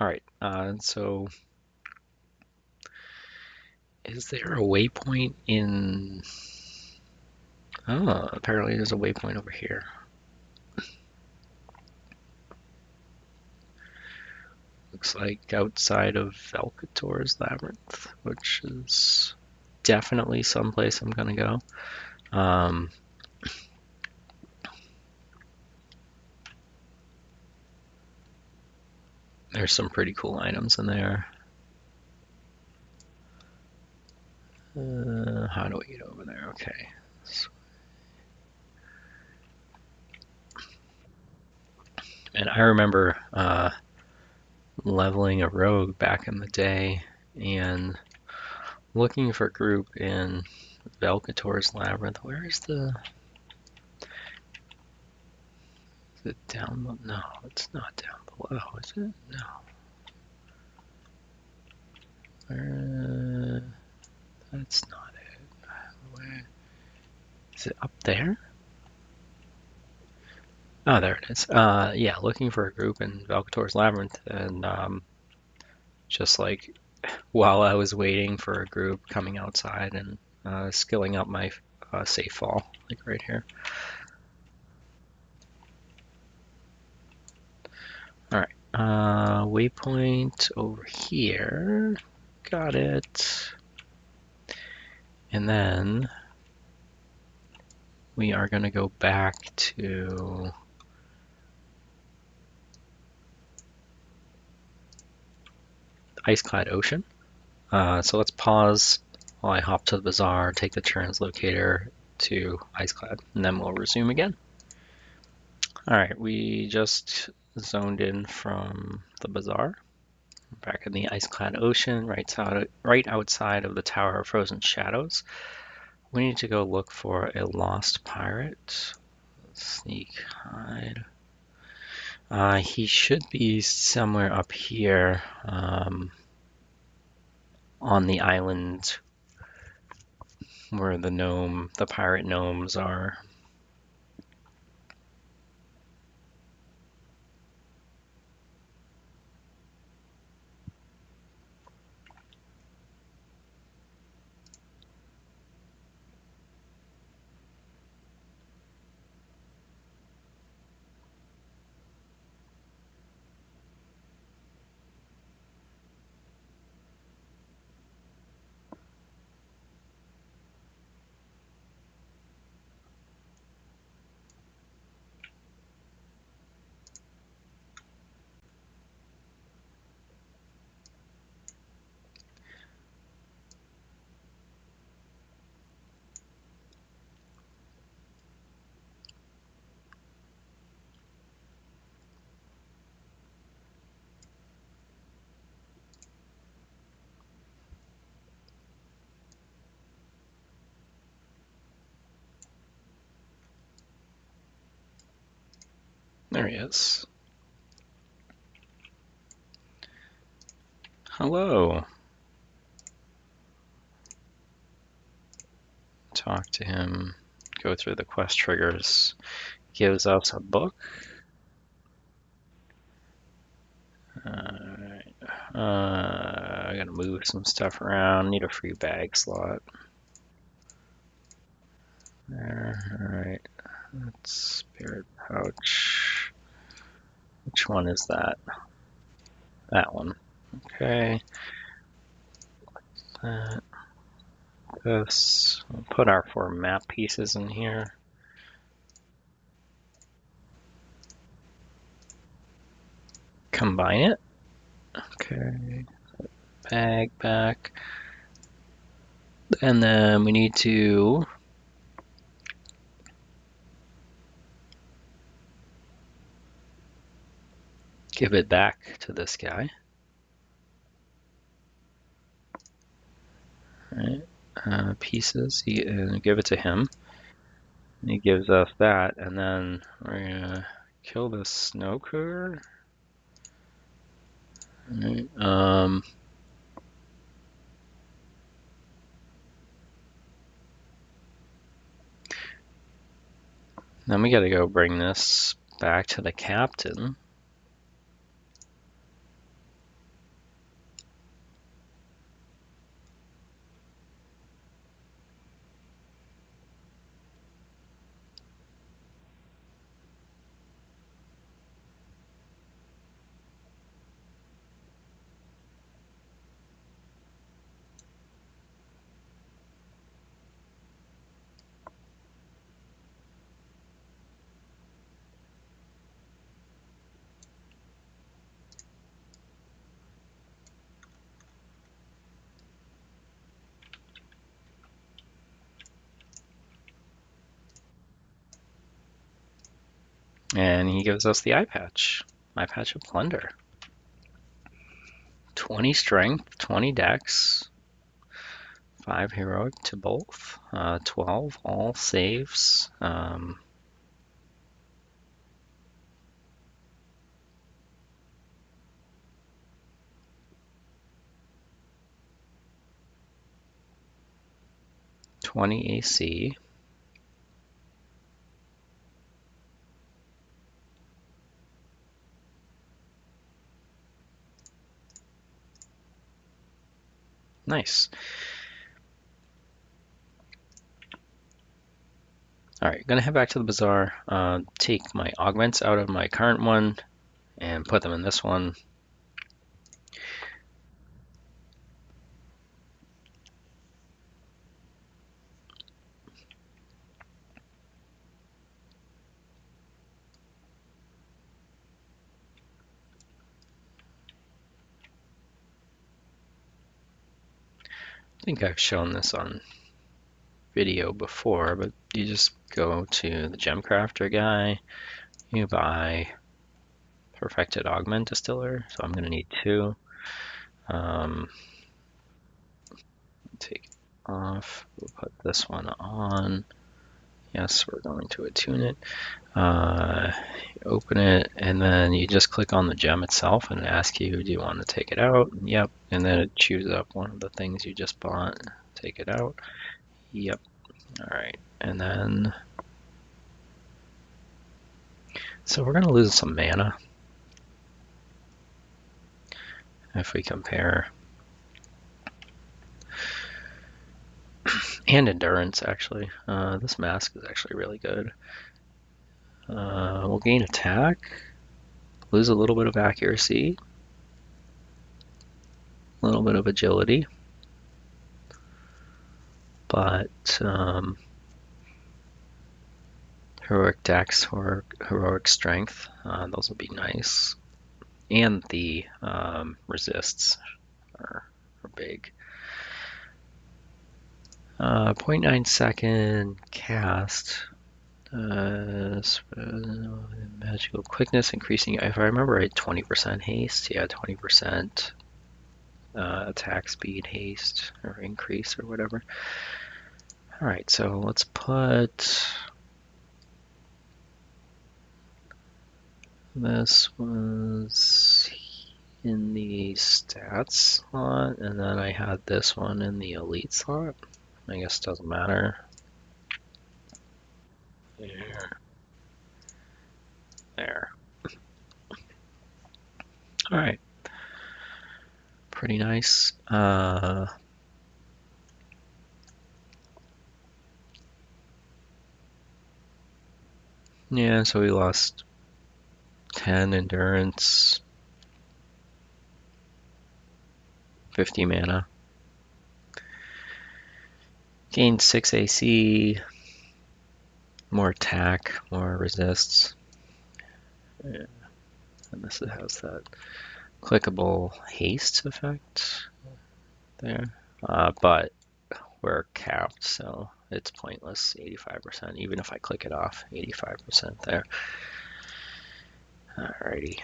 S1: All right, so is there a waypoint in... Oh, apparently there's a waypoint over here. Looks like outside of Velkator's Labyrinth, which is definitely someplace I'm gonna go. There's some pretty cool items in there. How do we get over there? Okay. And I remember leveling a rogue back in the day and looking for group in Velkator's Labyrinth. Where is the... Is it down below? No, it's not down below, is it? No. That's not it. Where is it? Up there? Oh, there it is. Yeah, looking for a group in Velcator's Labyrinth, and just like while I was waiting for a group coming outside and skilling up my safe fall, like right here. All right, waypoint over here. Got it. And then we are going to go back to Iceclad Ocean. So let's pause while I hop to the bazaar, take the translocator to Iceclad, and then we'll resume again. All right, we just zoned in from the bazaar. Back in the Iceclad Ocean, right outside of the Tower of Frozen Shadows. We need to go look for a lost pirate. Sneak hide. He should be somewhere up here on the island where the pirate gnomes are. There he is. Hello. Talk to him. Go through the quest triggers. Gives us a book. Alright. I gotta move some stuff around. Need a free bag slot. There. Alright. That's spirit pouch. Which one is that? That one. Okay. This. We'll put our 4 map pieces in here. Combine it. Okay. Bag back. And then we need to give it back to this guy. Right. Pieces. Give it to him. He gives us that, and then we're gonna kill this snow cougar. Right. Then we gotta go bring this back to the captain. And he gives us the eye patch. Eye patch of plunder. 20 strength, 20 dex, 5 heroic to both, 12 all saves. 20 AC. Nice. All right, gonna head back to the bazaar, take my augments out of my current one and put them in this one. I think I've shown this on video before, but you just go to the gem crafter guy, you buy perfected augment distiller, so I'm gonna need 2. Take it off, we'll put this one on. Yes, we're going to attune it. Open it, and then you just click on the gem itself and it asks you, do you want to take it out? Yep. And then it chews up one of the things you just bought. Take it out. Yep. All right. And then, so we're going to lose some mana if we compare. And endurance, actually. This mask is actually really good. We'll gain attack, lose a little bit of accuracy, a little bit of agility, but heroic dex or heroic strength, those will be nice. And the resists are big. 0.9 second cast. Magical quickness increasing. If I remember right, 20% haste. Yeah, 20% attack speed haste or increase or whatever. All right, so let's put this was in the stats slot, and then I had this one in the elite slot. I guess it doesn't matter. There. All right. Pretty nice. Yeah, so we lost 10 endurance, 50 mana. Gained 6 AC, more attack, more resists. Yeah. And this has that clickable haste effect there. But we're capped, so it's pointless. 85%, even if I click it off, 85% there. Alrighty.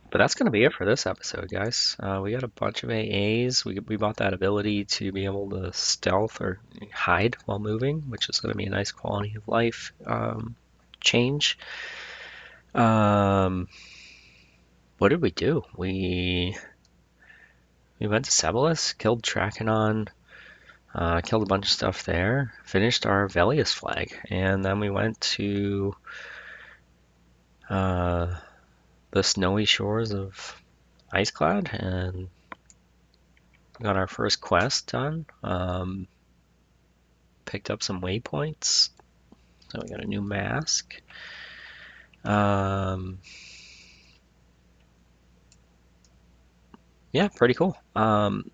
S1: But that's going to be it for this episode, guys. We got a bunch of AAs. We bought that ability to be able to stealth or hide while moving, which is going to be a nice quality of life change. What did we do? We went to Velious, killed Trakanon, killed a bunch of stuff there, finished our Velious flag, and then we went to the snowy shores of Iceclad and got our first quest done. Picked up some waypoints, so we got a new mask. Yeah, pretty cool. I'm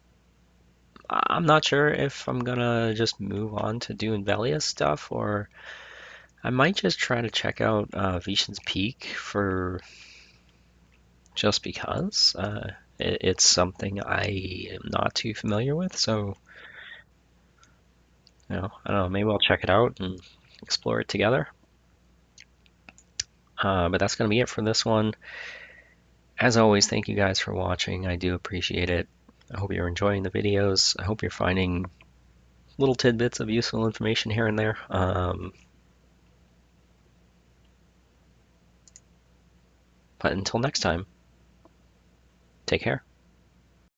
S1: not sure if I'm gonna just move on to doing Velious stuff, or I might just try to check out Vishen's Peak for just because. It's something I am not too familiar with, so I don't know. Maybe I'll check it out and explore it together. But that's gonna be it for this one. As always, thank you guys for watching. I do appreciate it. I hope you're enjoying the videos. I hope you're finding little tidbits of useful information here and there. But until next time, take care.